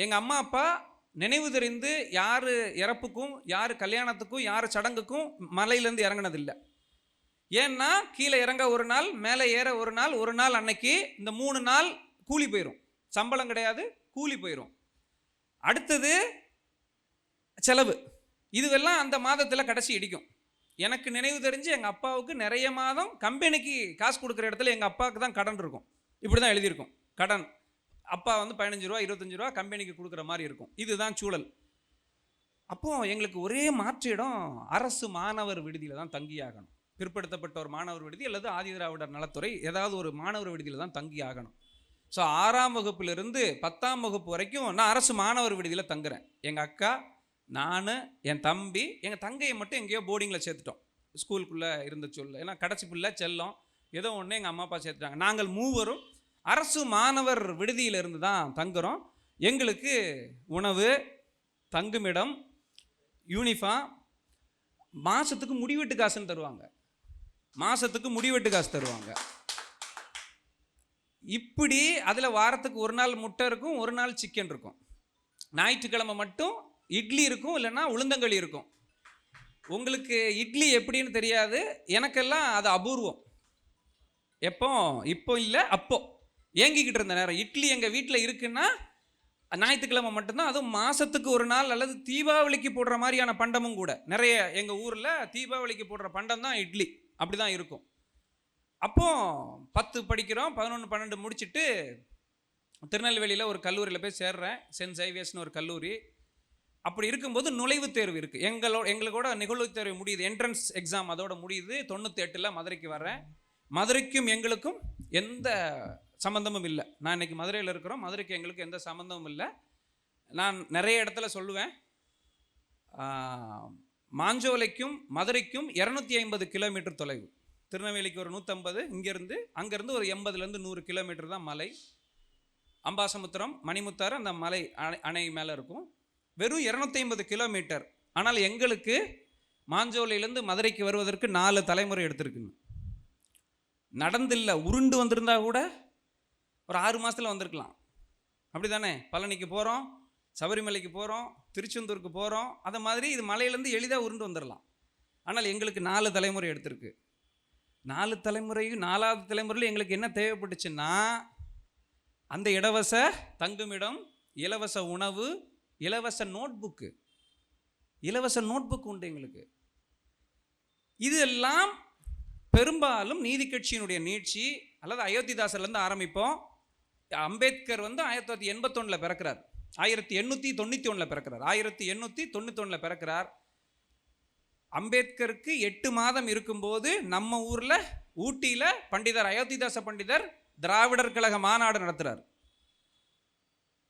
எங்கள் அம்மா அப்பா நினைவு தெரிந்து யார் இறப்புக்கும், யார் கல்யாணத்துக்கும், யார் சடங்குக்கும் மலையிலேருந்து இறங்கினதில்லை. ஏன்னா கீழே இறங்க ஒரு நாள், மேலே ஏற ஒரு நாள் அன்னைக்கு இந்த 3 நாள் கூலி போயிடும். சம்பளம் கிடையாது, கூலி போயிடும். அடுத்தது செலவு, இதுவெல்லாம் அந்த மாதத்தில் கடைசி இடிக்கும். எனக்கு நினைவு தெரிஞ்சு எங்கள் அப்பாவுக்கு நிறைய மாதம் கம்பெனிக்கு காசு கொடுக்குற இடத்துல எங்கள் அப்பாவுக்கு தான் கடன் இருக்கும். இப்படி தான் எழுதியிருக்கும் கடன். அப்பா 15 ரூபா 25 ரூபா கம்பெனிக்கு கொடுக்குற மாதிரி இருக்கும். இதுதான் சூழல். அப்போது எங்களுக்கு ஒரே மாற்று இடம் அரசு மாணவர் விடுதியில் தான் தங்கியாகணும். பிற்படுத்தப்பட்ட ஒரு மாணவர் விடுதி அல்லது ஆதிதிராவிடர் நலத்துறை ஏதாவது ஒரு மாணவர் விடுதியில் தான் தங்கி ஆகணும். ஸோ 6ஆம் வகுப்பிலிருந்து 10ஆம் வகுப்பு வரைக்கும் நான் அரசு மாணவர் விடுதியில் தங்குறேன். எங்கள் அக்கா, நான், என் தம்பி, எங்கள் தங்கையை மட்டும் எங்கேயோ போர்டிங்கில் சேர்த்துட்டோம். ஸ்கூலுக்குள்ளே இருந்த சொல்ல, ஏன்னா கடைசி பிள்ளை செல்லம், ஏதோ ஒன்று எங்கள் அம்மா அப்பா சேர்த்துட்டாங்க. நாங்கள் 3 அரசு மாணவர் விடுதியிலிருந்து தான் தங்குறோம். எங்களுக்கு உணவு, தங்குமிடம், யூனிஃபார்ம், மாதத்துக்கு முடிவெட்டு காசுன்னு தருவாங்க. இப்படி அதில் வாரத்துக்கு ஒரு நாள் முட்டை இருக்கும், ஒரு நாள் சிக்கன் இருக்கும். ஞாயிற்றுக்கிழமை மட்டும் இட்லி இருக்கும், இல்லைன்னா உளுந்தங்களி இருக்கும். உங்களுக்கு இட்லி எப்படின்னு தெரியாது, எனக்கெல்லாம் அது அபூர்வம். இப்போ இல்லை, அப்போ ஏங்கிக்கிட்டு இருந்த நேரம். இட்லி எங்கள் வீட்டில் இருக்குன்னா ஞாயிற்றுக்கிழமை மட்டும்தான். அதுவும் மாதத்துக்கு ஒரு நாள், அல்லது தீபாவளிக்கு போடுற மாதிரியான பண்டமும் கூட நிறைய எங்கள் ஊரில் தீபாவளிக்கு போடுற பண்டம் தான் இட்லி. அப்படி தான் இருக்கும். அப்போ 10 படிக்கிறோம், 11 12 முடிச்சுட்டு திருநெல்வேலியில் ஒரு கல்லூரியில் போய் சேர்றேன். சென்ட் சேவியர்ஸ்னு ஒரு கல்லூரி. அப்படி இருக்கும்போது நுழைவுத் தேர்வு இருக்குது. எங்களோட நிகழ்வுத் தேர்வு முடியுது, என்ட்ரன்ஸ் எக்ஸாம் அதோட முடியுது. 98 மதுரைக்கு வர்றேன். மதுரைக்கும் எங்களுக்கும் எந்த சம்மந்தமும் இல்லை. நான் இன்றைக்கி மதுரையில் இருக்கிறோம், மதுரைக்கு எங்களுக்கு எந்த சம்மந்தமும் இல்லை. நான் நிறைய இடத்துல சொல்லுவேன், மாஞ்சோலைக்கும் மதுரைக்கும் 250 கிலோமீட்டர் தொலைவு. திருநெல்வேலிக்கு ஒரு 150, இங்கேருந்து அங்கேருந்து ஒரு 80லேருந்து 100 கிலோமீட்டர் தான் மலை. அம்பாசமுத்திரம், மணிமுத்தாறு அந்த மலை அணை மேலே இருக்கும். வெறும் 250 கிலோமீட்டர். ஆனால் எங்களுக்கு மாஞ்சோலையிலேருந்து மதுரைக்கு வருவதற்கு 4 தலைமுறை எடுத்திருக்குங்க. நடந்தில்ல, உருண்டு வந்திருந்தா கூட ஒரு 6 மாதத்தில் வந்திருக்கலாம். அப்படி தானே? பழனிக்கு போகிறோம், சபரிமலைக்கு போகிறோம், திருச்செந்தூருக்கு போகிறோம். அதை மாதிரி இது மலையிலேருந்து எளிதாக உருண்டு வந்துடலாம். ஆனால் எங்களுக்கு 4 தலைமுறை எடுத்திருக்கு. 4 தலைமுறையும் 4வது தலைமுறையில் எங்களுக்கு என்ன தேவைப்பட்டுச்சுன்னா, அந்த இலவச தங்குமிடம், இலவச உணவு, இலவச நோட்புக்கு. இலவச நோட்புக் உண்டு எங்களுக்கு. இது எல்லாம் பெரும்பாலும் நீதி கட்சியினுடைய நீட்சி அல்லது அயோத்திதாசர்லேருந்து ஆரம்பிப்போம். அம்பேத்கர் 1981 பிறக்கிறார், 1891 பிறக்கிறார், 1891 பிறக்கிறார். அம்பேத்கருக்கு 8 மாதம் இருக்கும்போது நம்ம ஊரில் ஊட்டியில் பண்டிதர் அயோத்திதாச பண்டிதர் திராவிடர் கழக மாநாடு நடத்துகிறார்.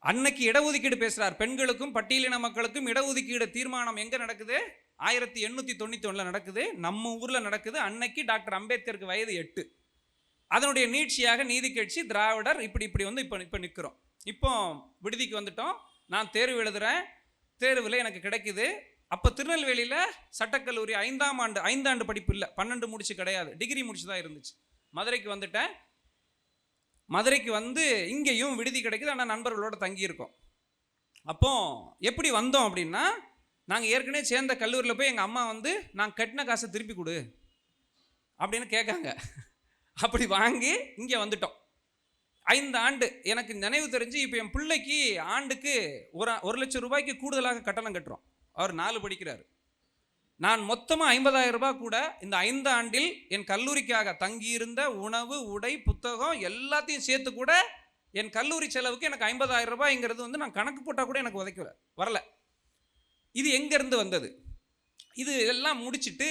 அன்னைக்கு இடஒதுக்கீடு பேசுகிறார். பெண்களுக்கும் பட்டியலின மக்களுக்கும் இடஒதுக்கீடு தீர்மானம் எங்கே நடக்குது? 1891 நடக்குது, நம்ம ஊரில் நடக்குது. அன்னைக்கு டாக்டர் அம்பேத்கருக்கு வயது 8. அதனுடைய நீட்சியாக நீதி கட்சி, திராவிடர் இப்படி இப்போ நிற்கிறோம். இப்போ விடுதிக்கு வந்துட்டோம். நான் தேர்வு எழுதுகிறேன், தேர்வில் எனக்கு கிடைக்குது. அப்போ திருநெல்வேலியில் சட்டக்கல்லூரி 5 ஆண்டு படிப்பு இல்லை, 12 முடிச்சு கிடையாது, டிகிரி முடிச்சு தான் இருந்துச்சு. மதுரைக்கு வந்துட்டேன். மதுரைக்கு இங்கேயும் விடுதி கிடைக்குது, ஆனால் நண்பர்களோடு தங்கியிருக்கோம். அப்போ எப்படி வந்தோம் அப்படின்னா, நாங்கள் ஏற்கனவே சேர்ந்த கல்லூரியில் போய் எங்கள் அம்மா நான் கட்டின காசை திருப்பி கொடு அப்படின்னு கேட்காங்க. அப்படி வாங்கி இங்கே வந்துட்டோம். 5 ஆண்டு எனக்கு நினைவு தெரிஞ்சு இப்போ என் பிள்ளைக்கு ஆண்டுக்கு 1 லட்சம் ரூபாய்க்கு கூடுதலாக கட்டணம் கட்டுறோம். அவர் 4 படிக்கிறார். நான் மொத்தமாக 50,000 ரூபாய் கூட இந்த 5 ஆண்டில் என் கல்லூரிக்காக தங்கியிருந்த உணவு, உடை, புத்தகம் எல்லாத்தையும் சேர்த்து கூட என் கல்லூரி செலவுக்கு எனக்கு 50,000 ரூபாய்ங்கிறது நான் கணக்கு போட்டால் கூட எனக்கு வரல. இது எங்கேருந்து வந்தது? இது எல்லாம் முடிச்சுட்டு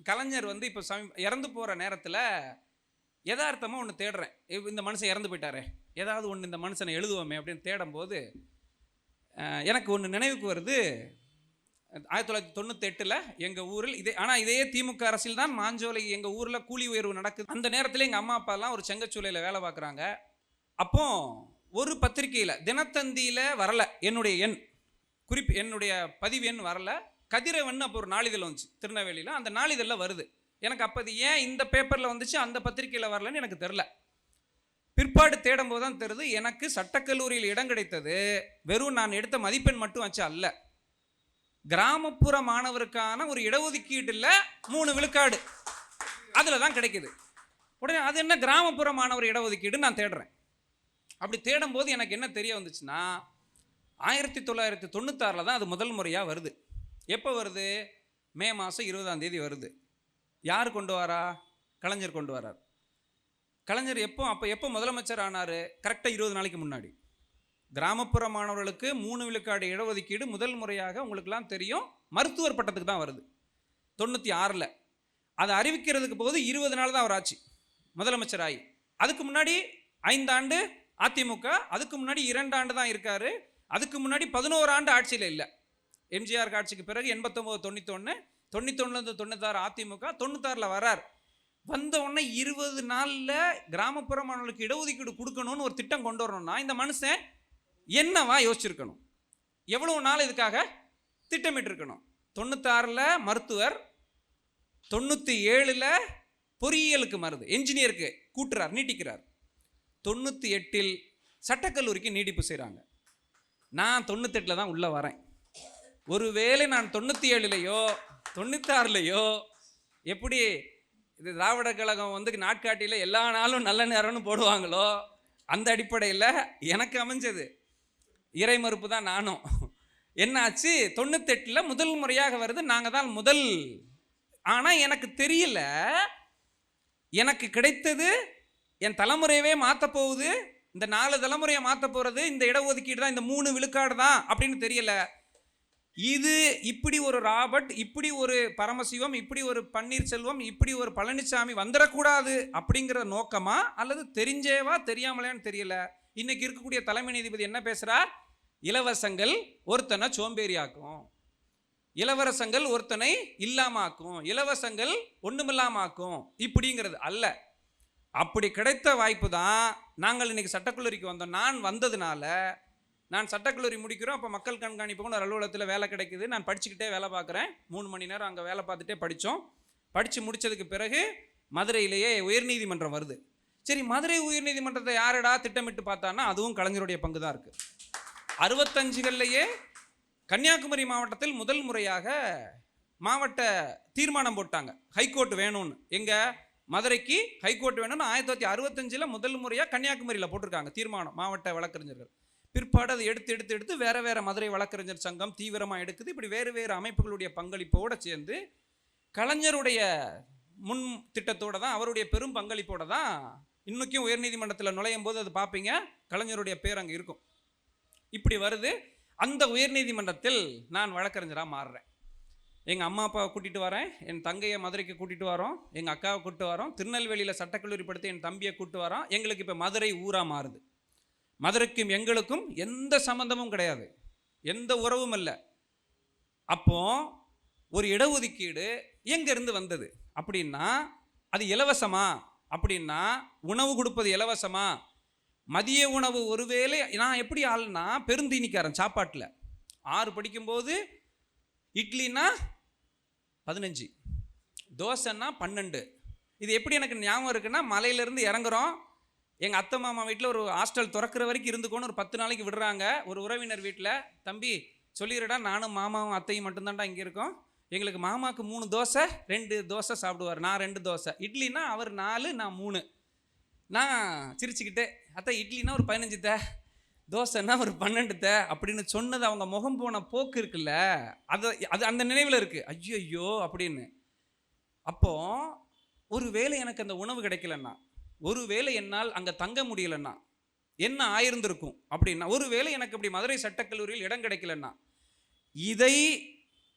கலைஞர் இப்போ இறந்து போகிற நேரத்தில் யதார்த்தமாக ஒன்று தேடுறேன். இந்த மனுஷன் இறந்து போயிட்டாரே, ஏதாவது ஒன்று இந்த மனுஷனை எழுதுவோமே அப்படின்னு தேடும்போது எனக்கு ஒன்று நினைவுக்கு வருது. 1998 எங்கள் ஊரில் இதே திமுக அரசியல் தான் மாஞ்சோலை எங்கள் ஊரில் கூலி உயர்வு நடக்குது. அந்த நேரத்தில் எங்கள் அம்மா அப்பாலாம் ஒரு செங்கச்சூளையில் வேலை பார்க்குறாங்க. அப்போ ஒரு பத்திரிகையில், தினத்தந்தியில் வரலை என்னுடைய எண், என்னுடைய பதிவு எண் வரல. கதிரவன் அப்போ ஒரு நாளிதழ் வந்துச்சு திருநெல்வேலியில். அந்த நாளிதழில் வருது. எனக்கு அப்போ அது ஏன் இந்த பேப்பரில் வந்துச்சு அந்த பத்திரிகையில் வரலன்னு எனக்கு தெரில. பிற்பாடு தேடும் போது தான் தெரியுது, எனக்கு சட்டக்கல்லூரியில் இடம் கிடைத்தது வெறும் நான் எடுத்த மதிப்பெண் மட்டும் வச்சு அல்ல, கிராமப்புற மாணவருக்கான ஒரு இடஒதுக்கீடுல 3 விழுக்காடு அதில் தான் கிடைக்குது. உடனே அது என்ன கிராமப்புற மாணவர் இடஒதுக்கீடு நான் தேடுறேன். அப்படி தேடும்போது எனக்கு என்ன தெரிய வந்துச்சுன்னா, 1996 தான் அது முதல் முறையாக வருது. எப்போ வருது? மே மாதம் 20ஆம் தேதி வருது. யார் கொண்டு வரா? கலைஞர் கொண்டு வரார். கலைஞர் எப்போ முதலமைச்சர் ஆனார்? கரெக்டாக 20 நாளைக்கு முன்னாடி. கிராமப்புற மாணவர்களுக்கு 3 விழுக்காடு இடஒதுக்கீடு முதல் முறையாக உங்களுக்கெல்லாம் தெரியும் மருத்துவர் பட்டத்துக்கு தான் வருது 96. அதை அறிவிக்கிறதுக்கு போது 20 நாள் தான் அவர் ஆச்சு முதலமைச்சர் ஆகி. அதுக்கு முன்னாடி 5 ஆண்டு அதிமுக, அதுக்கு முன்னாடி 2 ஆண்டு தான் இருக்காரு. அதுக்கு முன்னாடி 11 ஆண்டு ஆட்சியில் இல்லை. எம்ஜிஆர் ஆட்சிக்கு பிறகு 89, 91, 91 96 அதிமுக, 96 வரார். வந்த உடனே 20 நாளில் கிராமப்புற மாணவர்களுக்கு இடஒதுக்கீடு கொடுக்கணும்னு ஒரு திட்டம் கொண்டு வரணும்னா இந்த மனுஷன் என்னவா யோசிச்சிருக்கணும்? எவ்வளவு நாள் இதுக்காக திட்டமிட்டிருக்கணும்? 96 மருத்துவர், 97 பொறியியலுக்கு மருது, என்ஜினியருக்கு கூட்டுறார், நீட்டிக்கிறார். 98 சட்டக்கல்லூரிக்கு நீட்டிப்பு செய்கிறாங்க. நான் 98 தான் உள்ளே வரேன். ஒருவேளை நான் 97லையோ 96லையோ எப்படி இது திராவிட கழகம் நாட்காட்டியில் எல்லா நாளும் நல்ல நேரம்னு போடுவாங்களோ அந்த அடிப்படையில் எனக்கு அமைஞ்சது இறை மறுப்பு தான். நானும் என்னாச்சு, 98 முதல் முறையாக வருது, நாங்கள் தான் முதல். ஆனால் எனக்கு தெரியல, எனக்கு கிடைத்தது என் தலைமுறையவே மாற்ற போகுது, இந்த 4 தலைமுறையை மாற்ற போகிறது இந்த இடஒதுக்கீடு தான், இந்த 3 விழுக்காடு தான் அப்படின்னு தெரியல. இது இப்படி ஒரு ராபர்ட், இப்படி ஒரு பரமசிவம், இப்படி ஒரு பன்னீர்செல்வம், இப்படி ஒரு பழனிசாமி வந்துடக்கூடாது அப்படிங்கிற நோக்கமா அல்லது தெரிஞ்சேவா தெரியாமலேன்னு தெரியல. இன்னைக்கு இருக்கக்கூடிய தலைமை நீதிபதி என்ன பேசுகிறார்? இலவசங்கள் ஒருத்தனை சோம்பேறியாக்கும். இளவரசங்கள் ஒருத்தனை இல்லாமாக்கும், இலவசங்கள் ஒண்ணுமில்லாமாக்கும் இப்படிங்கிறது அல்ல. அப்படி கிடைத்த வாய்ப்பு தான் நாங்கள் இன்னைக்கு சட்டக்கல்லூரிக்கு வந்தோம். நான் வந்ததுனால நான் சட்டக்கல்லூரி முடிக்கிறோம். அப்போ மக்கள் கண்காணிப்புக்கு ஒரு அலுவலகத்தில் வேலை கிடைக்குது. நான் படிச்சுக்கிட்டே வேலை பார்க்குறேன். 3 மணி நேரம் அங்கே வேலை பார்த்துட்டே படித்தோம். படித்து முடித்ததுக்கு பிறகு மதுரையிலேயே உயர்நீதிமன்றம் வருது. சரி, மதுரை உயர்நீதிமன்றத்தை யாரடா திட்டமிட்டு பார்த்தான்னா அதுவும் கலைஞருடைய பங்கு தான் இருக்குது. 65கள்லேயே கன்னியாகுமரி மாவட்டத்தில் முதல் முறையாக மாவட்ட தீர்மானம் போட்டாங்க, ஹைகோர்ட் வேணும்னு. எங்கள் மதுரைக்கு ஹைகோர்ட் வேணும்னு 1965 முதல் முறையாக கன்னியாகுமரியில் போட்டிருக்காங்க தீர்மானம், மாவட்ட வழக்கறிஞர்கள். பிற்பாடு அதை எடுத்து வேற மதுரை வழக்கறிஞர் சங்கம் தீவிரமாக எடுக்குது. இப்படி வேறு அமைப்புகளுடைய பங்களிப்போடு சேர்ந்து கலைஞருடைய முன் திட்டத்தோடு தான், அவருடைய பெரும் பங்களிப்போடு தான் இன்னைக்கும் உயர்நீதிமன்றத்தில் நுழையும் போது அது பார்ப்பீங்க, கலைஞருடைய பேர் அங்கே இருக்கும். இப்படி வருது. அந்த உயர்நீதிமன்றத்தில் நான் வழக்கறிஞராக மாறுறேன். எங்கள் அம்மா அப்பாவை கூட்டிகிட்டு வரேன், என் தங்கையை மதுரைக்கு கூட்டிகிட்டு வரோம், எங்கள் அக்காவை கூப்பிட்டு வரோம், திருநெல்வேலியில் சட்டக்கல்லூரி படித்து என் தம்பியை கூப்பிட்டு வரோம். எங்களுக்கு இப்போ மதுரை ஊராக மாறுது. மதுரைக்கும் எங்களுக்கும் எந்த சம்பந்தமும் கிடையாது, எந்த உறவும் இல்லை. அப்போ ஒரு இடஒதுக்கீடு எங்கேருந்து வந்தது அப்படின்னா, அது இலவசமா அப்படின்னா, உணவு கொடுப்பது இலவசமா, மதிய உணவு ஒருவேளை. நான் எப்படி ஆள்னா பெருந்தீனிக்காரன் சாப்பாட்டில் 6 படிக்கும்போது இட்லினா 15, தோசைன்னா 12. இது எப்படி எனக்கு ஞாபகம் இருக்குன்னா, மலையிலேருந்து இறங்குறோம், எங்கள் அத்தை மாமா வீட்டில் ஒரு ஹாஸ்டல் திறக்கிற வரைக்கும் இருந்துக்கோன்னு ஒரு 10 நாளைக்கு விடுறாங்க. ஒரு உறவினர் வீட்டில், தம்பி சொல்லிடுடா, நானும் மாமாவும் அத்தையும் மட்டும்தான்டா இங்கே இருக்கோம், எங்களுக்கு மாமாவுக்கு 3 தோசை 2 தோசை சாப்பிடுவார், நான் 2 தோசை. இட்லினா அவர் 4 நான் 3. நான் சிரிச்சுக்கிட்டே, அத்தை இட்லினா ஒரு 15 தே, தோசைன்னா ஒரு 12 அப்படின்னு சொன்னது அவங்க முகம் போன போக்கு இருக்குல்ல, அது அந்த நினைவில் இருக்குது. ஐயோ அப்படின்னு. அப்போது ஒரு வேளை எனக்கு அந்த உணவு கிடைக்கலன்னா, ஒரு வேளை என்னால் அங்கே தங்க முடியலன்னா என்ன ஆயிருந்திருக்கும் அப்படின்னா, ஒரு வேளை எனக்கு இப்படி மதுரை சட்டக்கல்லூரியில் இடம் கிடைக்கலன்னா, இதை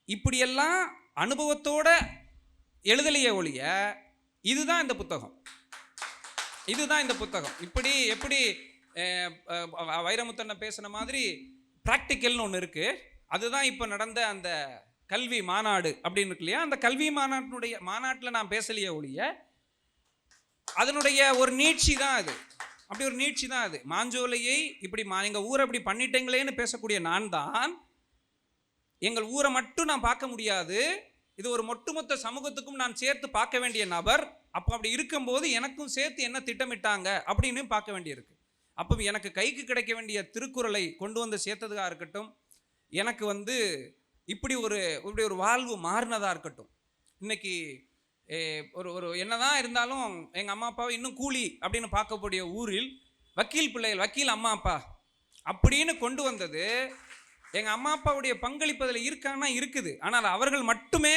இப்படியெல்லாம் அனுபவத்தோட எழுதலையே ஒழிய, இதுதான் இந்த புத்தகம். இப்படி எப்படி வைரமுத்தண்ண பேசின மாதிரி ப்ராக்டிக்கல்னு ஒன்று இருக்குது. அதுதான் இப்போ நடந்த அந்த கல்வி மாநாடு அப்படின்னு இருக்கு இல்லையா, அந்த கல்வி மாநாட்டில் நான் பேசலையே ஒழிய, அதனுடைய ஒரு நீட்சி தான் அது. அப்படி ஒரு நீட்சி தான் அது. மாஞ்சோலையை இப்படி எங்கள் ஊரை இப்படி பண்ணிட்டீங்களேன்னு பேசக்கூடிய நான் தான், எங்கள் ஊரை மட்டும் நான் பார்க்க முடியாது, இது ஒரு ஒட்டுமொத்த சமூகத்துக்கும் நான் சேர்த்து பார்க்க வேண்டிய நபர். அப்போ அப்படி இருக்கும்போது எனக்கும் சேர்த்து என்ன திட்டமிட்டாங்க அப்படின்னு பார்க்க வேண்டியிருக்கு. அப்போ எனக்கு கைக்கு கிடைக்க வேண்டிய திருக்குறளை கொண்டு வந்து சேர்த்ததாக இருக்கட்டும், எனக்கு இப்படி ஒரு வாழ்வு மாறினதாக இருக்கட்டும். இன்னைக்கு ஒரு என்னதான் இருந்தாலும் எங்கள் அம்மா அப்பாவை இன்னும் கூலி அப்படின்னு பார்க்கக்கூடிய ஊரில் வக்கீல் பிள்ளைகள், வக்கீல் அம்மா அப்பா அப்படின்னு கொண்டு வந்தது, எங்கள் அம்மா அப்பாவுடைய பங்களிப்பதில் இருக்கான்னா இருக்குது. ஆனால் அவர்கள் மட்டுமே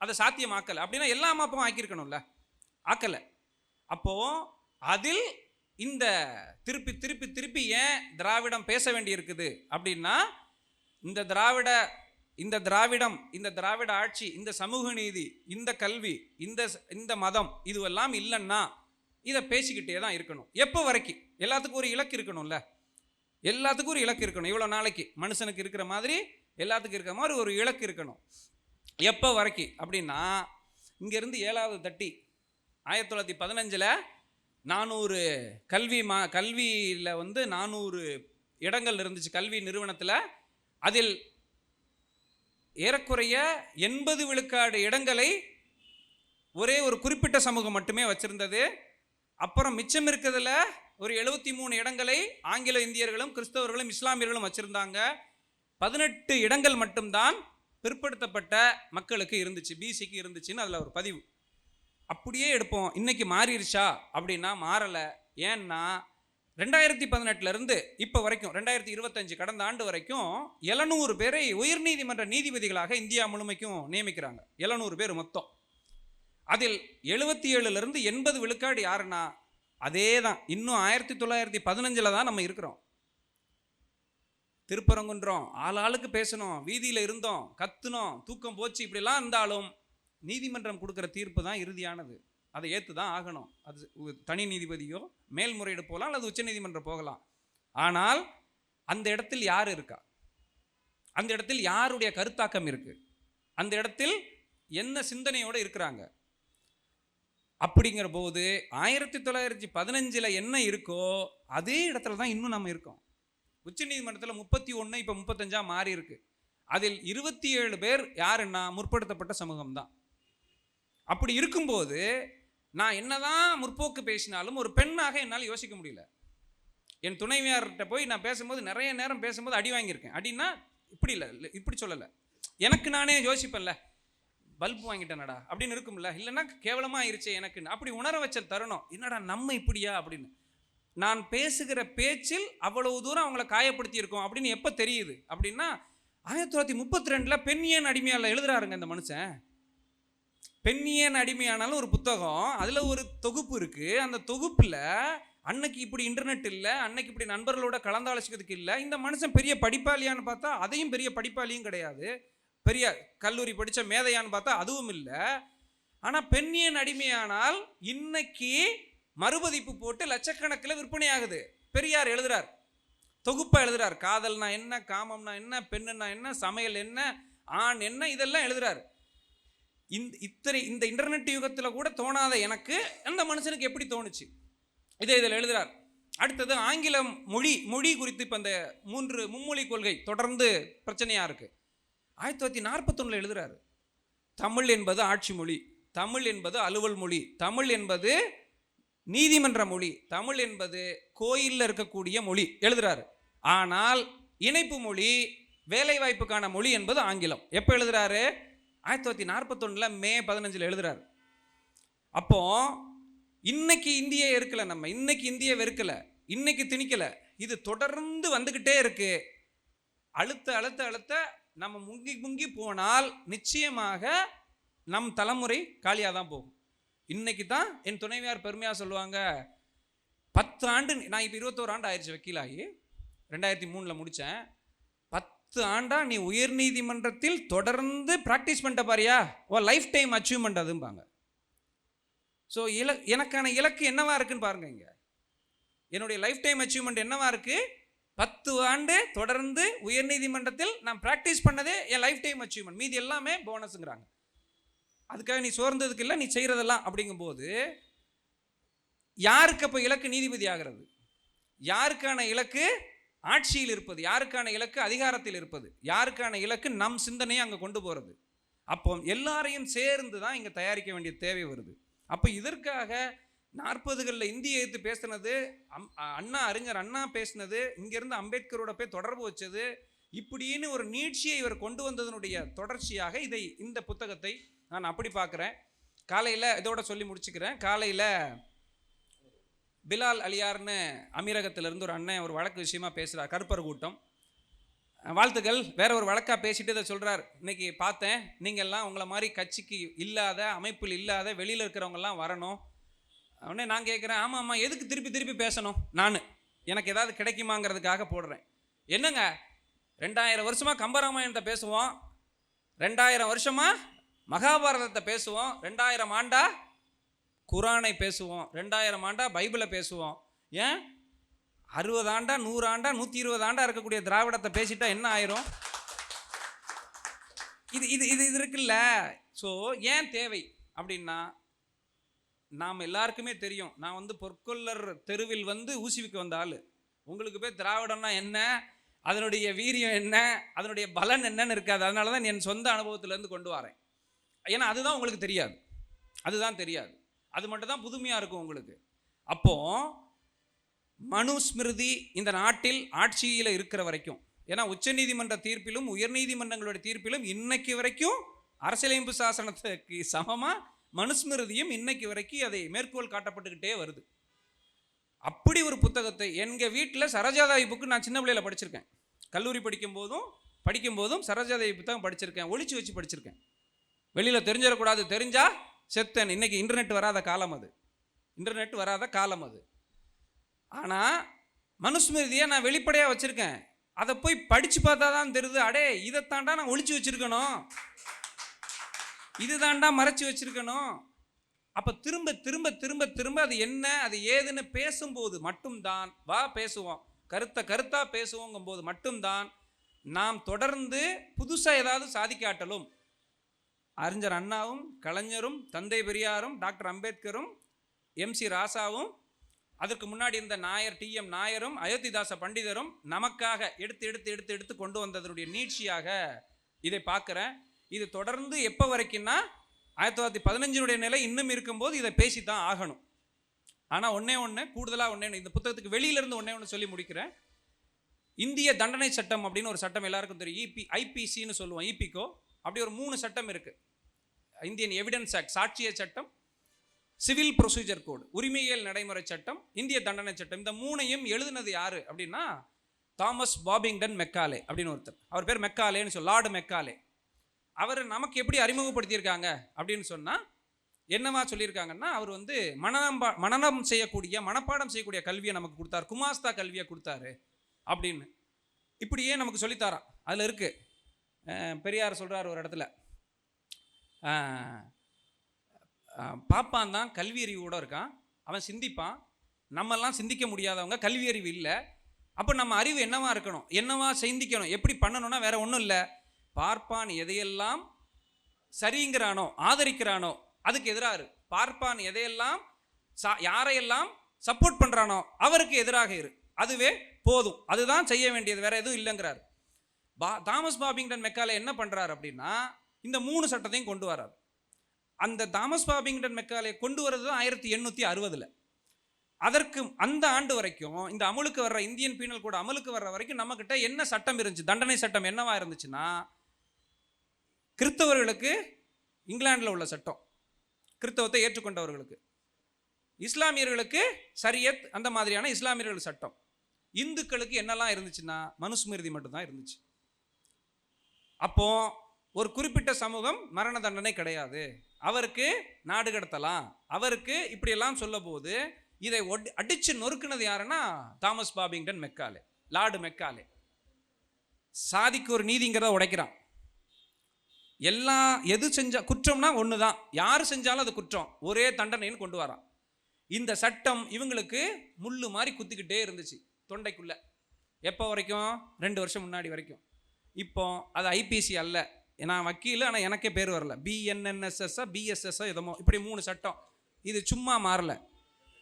அதை சாத்தியமாக்கலை. அப்படின்னா எல்லா அம்மா அப்பாவும் ஆக்கியிருக்கணும்ல, ஆக்கலை. அப்போது அதில் இந்த திருப்பி திருப்பி திருப்பி ஏன் திராவிடம் பேச வேண்டி இருக்குது அப்படின்னா, இந்த திராவிடம், இந்த திராவிட ஆட்சி, இந்த சமூக நீதி, இந்த கல்வி, இந்த மதம், இதுவெல்லாம் இல்லைன்னா இதை பேசிக்கிட்டே தான் இருக்கணும். எப்போ வரைக்கும்? எல்லாத்துக்கும் ஒரு இலக்கு இருக்கணும்ல, எல்லாத்துக்கும் ஒரு இலக்கு இருக்கணும். இவ்வளோ நாளைக்கு மனுஷனுக்கு இருக்கிற மாதிரி எல்லாத்துக்கும் இருக்கிற மாதிரி ஒரு இலக்கு இருக்கணும். எப்போ வரைக்கும் அப்படின்னா, இங்கேருந்து 7வது தட்டி 1915 400 கல்வியில் 400 இடங்கள் இருந்துச்சு கல்வி நிறுவனத்தில். அதில் ஏறக்குறைய 80 விழுக்காடு இடங்களை ஒரே ஒரு குறிப்பிட்ட சமூகம் மட்டுமே வச்சிருந்தது. அப்புறம் மிச்சம் இருக்கிறதுல ஒரு 73 இடங்களை ஆங்கில இந்தியர்களும் கிறிஸ்தவர்களும் இஸ்லாமியர்களும் வச்சிருந்தாங்க. 18 இடங்கள் மட்டும்தான் பிற்படுத்தப்பட்ட மக்களுக்கு இருந்துச்சு, பிசிக்கு இருந்துச்சுன்னு அதில் ஒரு பதிவு. அப்படியே எடுப்போம். இன்னைக்கு மாறிடுச்சா அப்படின்னா மாறலை. ஏன்னா 2018 இப்போ வரைக்கும் 2025 கடந்த ஆண்டு வரைக்கும் 700 பேரை உயர்நீதிமன்ற நீதிபதிகளாக இந்தியா முழுமைக்கும் நியமிக்கிறாங்க. 700 பேர் மொத்தம். அதில் 77 80 விழுக்காடு யாருன்னா அதே தான். இன்னும் 1915 தான் நம்ம இருக்கிறோம். திருப்பரங்குன்றம் ஆளாளுக்கு பேசணும், வீதியில் இருந்தோம், கத்துனோம், தூக்கம் போச்சு, இப்படிலாம் இருந்தாலும் நீதிமன்றம் கொடுக்குற தீர்ப்பு தான் இறுதியானது. அதை ஏற்று தான் ஆகணும். அது தனி நீதிபதியோ மேல்முறையீடு போகலாம் அல்லது உச்ச நீதிமன்றம் போகலாம். ஆனால் அந்த இடத்தில் யார் இருக்கா? அந்த இடத்தில் யாருடைய கருத்தாக்கம் இருக்கு? அந்த இடத்தில் என்ன சிந்தனையோடு இருக்கிறாங்க. அப்படிங்கிற போது 1915 என்ன இருக்கோ அதே இடத்துல தான் இன்னும் நம்ம இருக்கோம். உச்ச நீதிமன்றத்தில் 31 இப்போ 35 மாறி இருக்கு. அதில் 27 பேர் யாருன்னா முற்படுத்தப்பட்ட சமூகம் தான். அப்படி இருக்கும்போது நான் என்னதான் முற்போக்கு பேசினாலும் ஒரு பெண்ணாக என்னால் யோசிக்க முடியல. என் துணைவியார்கிட்ட போய் நான் பேசும்போது நிறைய நேரம் பேசும்போது அடி வாங்கியிருக்கேன். அடின்னா இப்படி இல்லை, இப்படி சொல்லலை, எனக்கு நானே யோசிப்பேன்ல, பல்ப் வாங்கிட்டேனடா அப்படின்னு இருக்கும்ல, இல்லைன்னா கேவலமாக ஆயிடுச்சு எனக்குன்னு அப்படி உணர வச்ச தருணம். என்னடா நம்ம இப்படியா அப்படின்னு. நான் பேசுகிற பேச்சில் அவ்வளவு தூரம் அவங்கள காயப்படுத்தி இருக்கோம் அப்படின்னு எப்போ தெரியுது அப்படின்னா 1932 பெண் ஏன் அடிமையால் எழுதுறாருங்க இந்த மனுஷன். பெண் ஏன் அடிமையானாலும் ஒரு புத்தகம், அதில் ஒரு தொகுப்பு இருக்குது. அந்த தொகுப்பில் அன்னைக்கு இப்படி இன்டர்நெட் இல்லை, அன்னைக்கு இப்படி நண்பர்களோட கலந்தாலோசிக்கிறதுக்கு இல்லை. இந்த மனுஷன் பெரிய படிப்பாளியான்னு பார்த்தா அதையும் பெரிய படிப்பாளியும் கிடையாது, பெரிய கல்லூரி படித்த மேதையான்னு பார்த்தா அதுவும் இல்லை. ஆனால் பெண் ஏன் அடிமையானால் இன்னைக்கு மறுபதிப்பு போட்டு லட்சக்கணக்கில் விற்பனை ஆகுது. பெரியார் எழுதுறார், தொகுப்பாக எழுதுறார். காதல்னா என்ன, காமம்னா என்ன, பெண்ணுன்னா என்ன, சமையல் என்ன, ஆண் என்ன, இதெல்லாம் எழுதுறார். இந்த இன்டர்நெட் யுகத்தில் கூட தோணாத எனக்கு அந்த மனுஷனுக்கு எப்படி தோணுச்சு, இதில் எழுதுறார். அடுத்தது ஆங்கிலம் மொழி குறித்து இப்போ இந்த 3 மும்மொழி கொள்கை தொடர்ந்து பிரச்சனையாக இருக்குது. 1941 எழுதுறாரு, தமிழ் என்பது ஆட்சி மொழி, தமிழ் என்பது அலுவல் மொழி, தமிழ் என்பது நீதிமன்ற மொழி, தமிழ் என்பது கோயிலில் இருக்கக்கூடிய மொழி எழுதுறாரு. ஆனால் இணைப்பு மொழி, வேலை வாய்ப்புக்கான மொழி என்பது ஆங்கிலம். எப்போ எழுதுறாரு? 1941 மே 15 எழுதுறாரு. அப்போ இன்னைக்கு இந்திய இருக்கல, நம்ம இன்னைக்கு இந்திய வெறுக்கல, இன்னைக்கு திணிக்கல, இது தொடர்ந்து வந்துகிட்டே இருக்கு. அழுத்த நம்ம முங்கி போனால் நிச்சயமாக நம் தலைமுறை காலியாக தான் போகும். இன்னைக்கு தான் என் துணைவியார் பெருமையாக சொல்லுவாங்க, 10 ஆண்டு, நான் இப்போ 21 ஆண்டு ஆயிடுச்சு வக்கீலாகி, 2003 முடித்தேன். 10 ஆண்டா நீ உயர் நீதிமன்றத்தில் தொடர்ந்து ப்ராக்டிஸ் பண்ணிட்ட பாரியா, ஓ லைஃப் டைம் அச்சீவ்மெண்ட் அதும்பாங்க. ஸோ எனக்கான இலக்கு என்னவா இருக்குன்னு பாருங்க. இங்கே என்னுடைய லைஃப் டைம் அச்சீவ்மெண்ட் என்னவா இருக்கு? 10 ஆண்டு தொடர்ந்து உயர்நீதிமன்றத்தில் நான் ப்ராக்டிஸ் பண்ணதே என் லைஃப் டைம் அச்சீவ்மெண்ட். மீதி எல்லாமே போனஸுங்கிறாங்க. அதுக்காக நீ சோர்ந்ததுக்கு இல்லை, நீ செய்கிறதெல்லாம். அப்படிங்கும்போது யாருக்கு அப்போ இலக்கு நீதிபதி ஆகிறது? யாருக்கான இலக்கு ஆட்சியில் இருப்பது? யாருக்கான இலக்கு அதிகாரத்தில் இருப்பது? யாருக்கான இலக்கு நம் சிந்தனையை அங்கே கொண்டு போகிறது? அப்போ எல்லாரையும் சேர்ந்து தான் இங்கே தயாரிக்க வேண்டிய தேவை வருது. அப்போ இதற்காக 40களில் இந்திய எதிர்த்து பேசினது, அறிஞர் அண்ணா பேசினது, இங்கேருந்து அம்பேத்கரோட போய் தொடர்பு வச்சது, இப்படின்னு ஒரு நீட்சியை இவர் கொண்டு வந்ததனுடைய தொடர்ச்சியாக இந்த புத்தகத்தை நான் அப்படி பார்க்குறேன். காலையில் இதோட சொல்லி முடிச்சுக்கிறேன். காலையில் பிலால் அலியார்னு அமீரகத்திலிருந்து ஒரு அண்ணன் ஒரு வழக்கு விஷயமா பேசுகிறார், கருப்பர் கூட்டம். வாழ்த்துக்கள். வேற ஒரு வழக்காக பேசிட்டு இதை சொல்கிறார், இன்னைக்கு பார்த்தேன், நீங்கள்லாம் உங்களை மாதிரி கட்சிக்கு இல்லாத, அமைப்பில் இல்லாத, வெளியில் இருக்கிறவங்கெல்லாம் வரணும். உடனே நான் கேட்குறேன், ஆமாம் எதுக்கு திருப்பி பேசணும்? நான் எனக்கு ஏதாவது கிடைக்குமாங்கிறதுக்காக போடுறேன். என்னங்க 2000 வருஷமாக கம்பராமாயணத்தை பேசுவோம், 2000 வருஷமாக மகாபாரதத்தை பேசுவோம், 2000 ஆண்டா குரானை பேசுவோம், 2000 ஆண்டா பைபிளை பேசுவோம். ஏன் 60 ஆண்டா 100 ஆண்டா 120 ஆண்டா இருக்கக்கூடிய திராவிடத்தை பேசிட்டா என்ன ஆயிரும்? இது இருக்குல்ல. ஸோ ஏன் தேவை அப்படின்னா, நாம் எல்லாருக்குமே தெரியும், நான் பொற்கொள்ளர் தெருவில் ஊசிவிக்க வந்த ஆள். உங்களுக்கு போய் திராவிடம்னா என்ன, அதனுடைய வீரியம் என்ன, அதனுடைய பலன் என்னன்னு இருக்காது. அதனால தான் என் சொந்த அனுபவத்திலேருந்து கொண்டு வரேன். ஏன்னா அதுதான் உங்களுக்கு தெரியாது, அது மட்டும் தான் புதுமையாக இருக்கும் உங்களுக்கு. அப்போ மனுஸ்மிருதி இந்த நாட்டில் ஆட்சியில் இருக்கிற வரைக்கும், ஏன்னா உச்ச நீதிமன்ற தீர்ப்பிலும் உயர்நீதிமன்றங்களுடைய தீர்ப்பிலும் இன்னைக்கு வரைக்கும் அரசியலமைப்பு சாசனத்துக்கு சமமாக மனுஸ்மிருதியும் இன்னைக்கு வரைக்கும் அதை மேற்கோள் காட்டப்பட்டுக்கிட்டே வருது. அப்படி ஒரு புத்தகத்தை எங்கள் வீட்டில் சரோஜாதேவி புக்கு நான் சின்ன பிள்ளையில் படிச்சிருக்கேன். கல்லூரி படிக்கும்போதும் சரோஜாதேவி புத்தகம் படிச்சிருக்கேன், ஒளிச்சு வச்சு படிச்சிருக்கேன். வெளியில் தெரிஞ்சிடக்கூடாது, தெரிஞ்சா செத்தன். இன்னைக்கு இன்டர்நெட் வராத காலம் அது. ஆனால் மனுஸ்மிருதியை நான் வெளிப்படையாக வச்சுருக்கேன். அதை போய் படித்து பார்த்தா தான் தெரியுது, அடே இதைத்தாண்டா நான் ஒளிச்சு வச்சுருக்கணும், இது தாண்டா மறைச்சி வச்சுருக்கணும். அப்போ திரும்ப அது என்ன, அது ஏதுன்னு பேசும்போது மட்டும்தான், பேசுவோம், கருத்தாக பேசுவோங்கும் போது மட்டும்தான் நாம் தொடர்ந்து புதுசாக ஏதாவது சாதிக்காட்டலும், அறிஞர் அண்ணாவும் கலைஞரும் தந்தை பெரியாரும் டாக்டர் அம்பேத்கரும் MC ராசாவும் அதற்கு முன்னாடி இருந்த நாயர் TM நாயரும் அயோத்திதாச பண்டிதரும் நமக்காக எடுத்து எடுத்து எடுத்து எடுத்து கொண்டு வந்ததனுடைய நீட்சியாக இதை பார்க்குறேன். இது தொடர்ந்து எப்போ வரைக்கும்னா 1915 நிலை இன்னும் இருக்கும்போது இதை பேசித்தான் ஆகணும். ஆனால் ஒன்று கூடுதலாக ஒன்று இந்த புத்தகத்துக்கு வெளியிலேருந்து ஒன்று சொல்லி முடிக்கிறேன். இந்திய தண்டனை சட்டம் அப்படின்னு ஒரு சட்டம் எல்லாருக்கும் தெரியும். IPCன்னு சொல்லுவோம், ஈபிகோ. அப்படி ஒரு 3 சட்டம் இருக்குது. இந்தியன் எவிடன்ஸ் ஆக்ட் சாட்சிய சட்டம், சிவில் ப்ரொசீஜர் கோடு உரிமையியல் நடைமுறை சட்டம், இந்திய தண்டனை சட்டம். இந்த 3ஐயும் எழுதுனது யாரு அப்படின்னா தாமஸ் பாபிங்டன் மெக்காலே அப்படின்னு ஒருத்தர். அவர் பேர் மெக்காலேன்னு சொல்லி லார்டு மெக்காலே. அவர் நமக்கு எப்படி அறிமுகப்படுத்தியிருக்காங்க அப்படின்னு சொன்னால் என்னவா சொல்லியிருக்காங்கன்னா, அவர் வந்து மனனம் செய்யக்கூடிய மனப்பாடம் செய்யக்கூடிய கல்வியை நமக்கு கொடுத்தாரு, குமாஸ்தா கல்வியை கொடுத்தாரு அப்படின்னு இப்படியே நமக்கு சொல்லித்தாரான். அதில் இருக்குது, பெரியார் சொல்கிறார் ஒரு இடத்துல, பாப்பான் தான் கல்வி அறிவோடு இருக்கான், அவன் சிந்திப்பான், நம்மெல்லாம் சிந்திக்க முடியாதவங்க, கல்வி அறிவு இல்லை. அப்போ நம்ம அறிவு என்னவா இருக்கணும், என்னவா சிந்திக்கணும், எப்படி பண்ணணும்னா வேற ஒன்றும் இல்லை, பார்ப்பான் எதையெல்லாம் சரிங்கிறானோ ஆதரிக்கிறானோ அதுக்கு எதிராக பார்ப்பான் எதையெல்லாம் யாரையெல்லாம் சப்போர்ட் பண்ணுறானோ அவருக்கு எதிராக இரு, அதுவே போதும், அதுதான் செய்ய வேண்டியது, வேற எதுவும் இல்லைங்கிறார். தாமஸ் பாபிங்டன் மெக்காலே என்ன பண்ணுறாரு அப்படின்னா இந்த 3 சட்டத்தையும் கொண்டு வரார். அந்த தாமஸ் பாபிங்டன் மெக்காலே கொண்டு வர்றது 1860. அதற்கு அந்த ஆண்டு வரைக்கும் இந்த அமலுக்கு வர்ற இந்தியன் பீனல் கோட் அமலுக்கு வர்ற வரைக்கும் நம்மக்கிட்ட என்ன சட்டம் இருந்துச்சு, தண்டனை சட்டம் என்னவா இருந்துச்சுன்னா, கிறிஸ்தவர்களுக்கு இங்கிலாண்டில் உள்ள சட்டம் கிறிஸ்தவத்தை ஏற்றுக்கொண்டவர்களுக்கு, இஸ்லாமியர்களுக்கு சரியத் அந்த மாதிரியான இஸ்லாமியர்கள் சட்டம், இந்துக்களுக்கு என்னெல்லாம் இருந்துச்சுன்னா மனுஸ்மிருதி மட்டும்தான் இருந்துச்சு. அப்போ ஒரு குறிப்பிட்ட சமூகம் மரண தண்டனை கிடையாது, அவருக்கு நாடு கடத்தலாம், அவருக்கு இப்படியெல்லாம் சொல்ல போது இதை அடிச்சு நொறுக்குனது யாருன்னா Thomas Babington Macaulay, Lord Macaulay. சாதிக்கு ஒரு நீதிங்கிறத உடைக்கிறான். எல்லாம் எது செஞ்சா குற்றம்னா ஒன்று தான், யார் செஞ்சாலும் அது குற்றம், ஒரே தண்டனைன்னு கொண்டு வரான். இந்த சட்டம் இவங்களுக்கு முள்ளு மாதிரி குத்திக்கிட்டே இருந்துச்சு தொண்டைக்குள்ள. எப்போ வரைக்கும்? 2 வருஷம் முன்னாடி வரைக்கும். இப்போ அது IPC அல்ல, நான் வக்கீல், ஆனால் எனக்கே பேர் வரல, BNNSS BSS எதமோ இப்படி 3 சட்டம். இது சும்மா மாறல.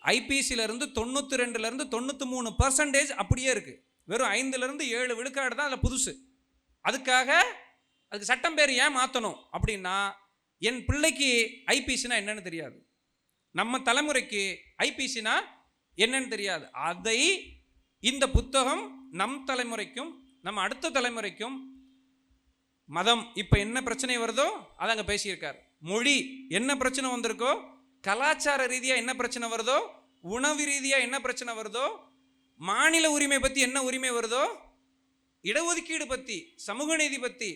IPCலேருந்து 92லேருந்து 93% அப்படியே இருக்குது. வெறும் 5லேருந்து 7 விழுக்காடு தான் அதில் புதுசு. அதுக்கு சட்டம் பேர் ஏன் மாற்றணும் அப்படின்னா, என் பிள்ளைக்கு IPCனா என்னன்னு தெரியாது, நம்ம தலைமுறைக்கு IPCனா என்னன்னு தெரியாது. அதை இந்த புத்தகம் நம் தலைமுறைக்கும் நம்ம அடுத்த தலைமுறைக்கும், மதம் இப்போ என்ன பிரச்சனை வருதோ அதை அங்கே பேசியிருக்கார், மொழி என்ன பிரச்சனை வந்திருக்கோ, கலாச்சார ரீதியாக என்ன பிரச்சனை வருதோ, உணவு ரீதியாக என்ன பிரச்சனை வருதோ, மாநில உரிமை பற்றி என்ன உரிமை வருதோ, இடஒதுக்கீடு பற்றி, சமூக நீதி பற்றி,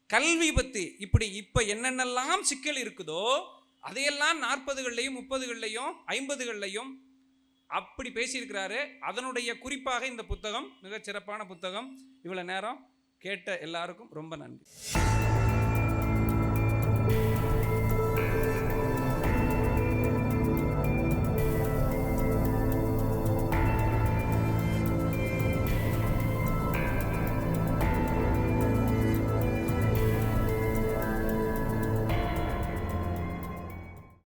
கல்வி பற்றி, இப்படி இப்போ என்னென்னலாம் சிக்கல் இருக்குதோ அதையெல்லாம் 40கள்லையும் 30கள்லையும் 50கள்லையும் அப்படி பேசியிருக்கிறாரு. அதனுடைய குறிப்பாக இந்த புத்தகம் மிகச்சிறப்பான புத்தகம். இவ்வளோ நேரம் கேட்ட எல்லாருக்கும் ரொம்ப நன்றி.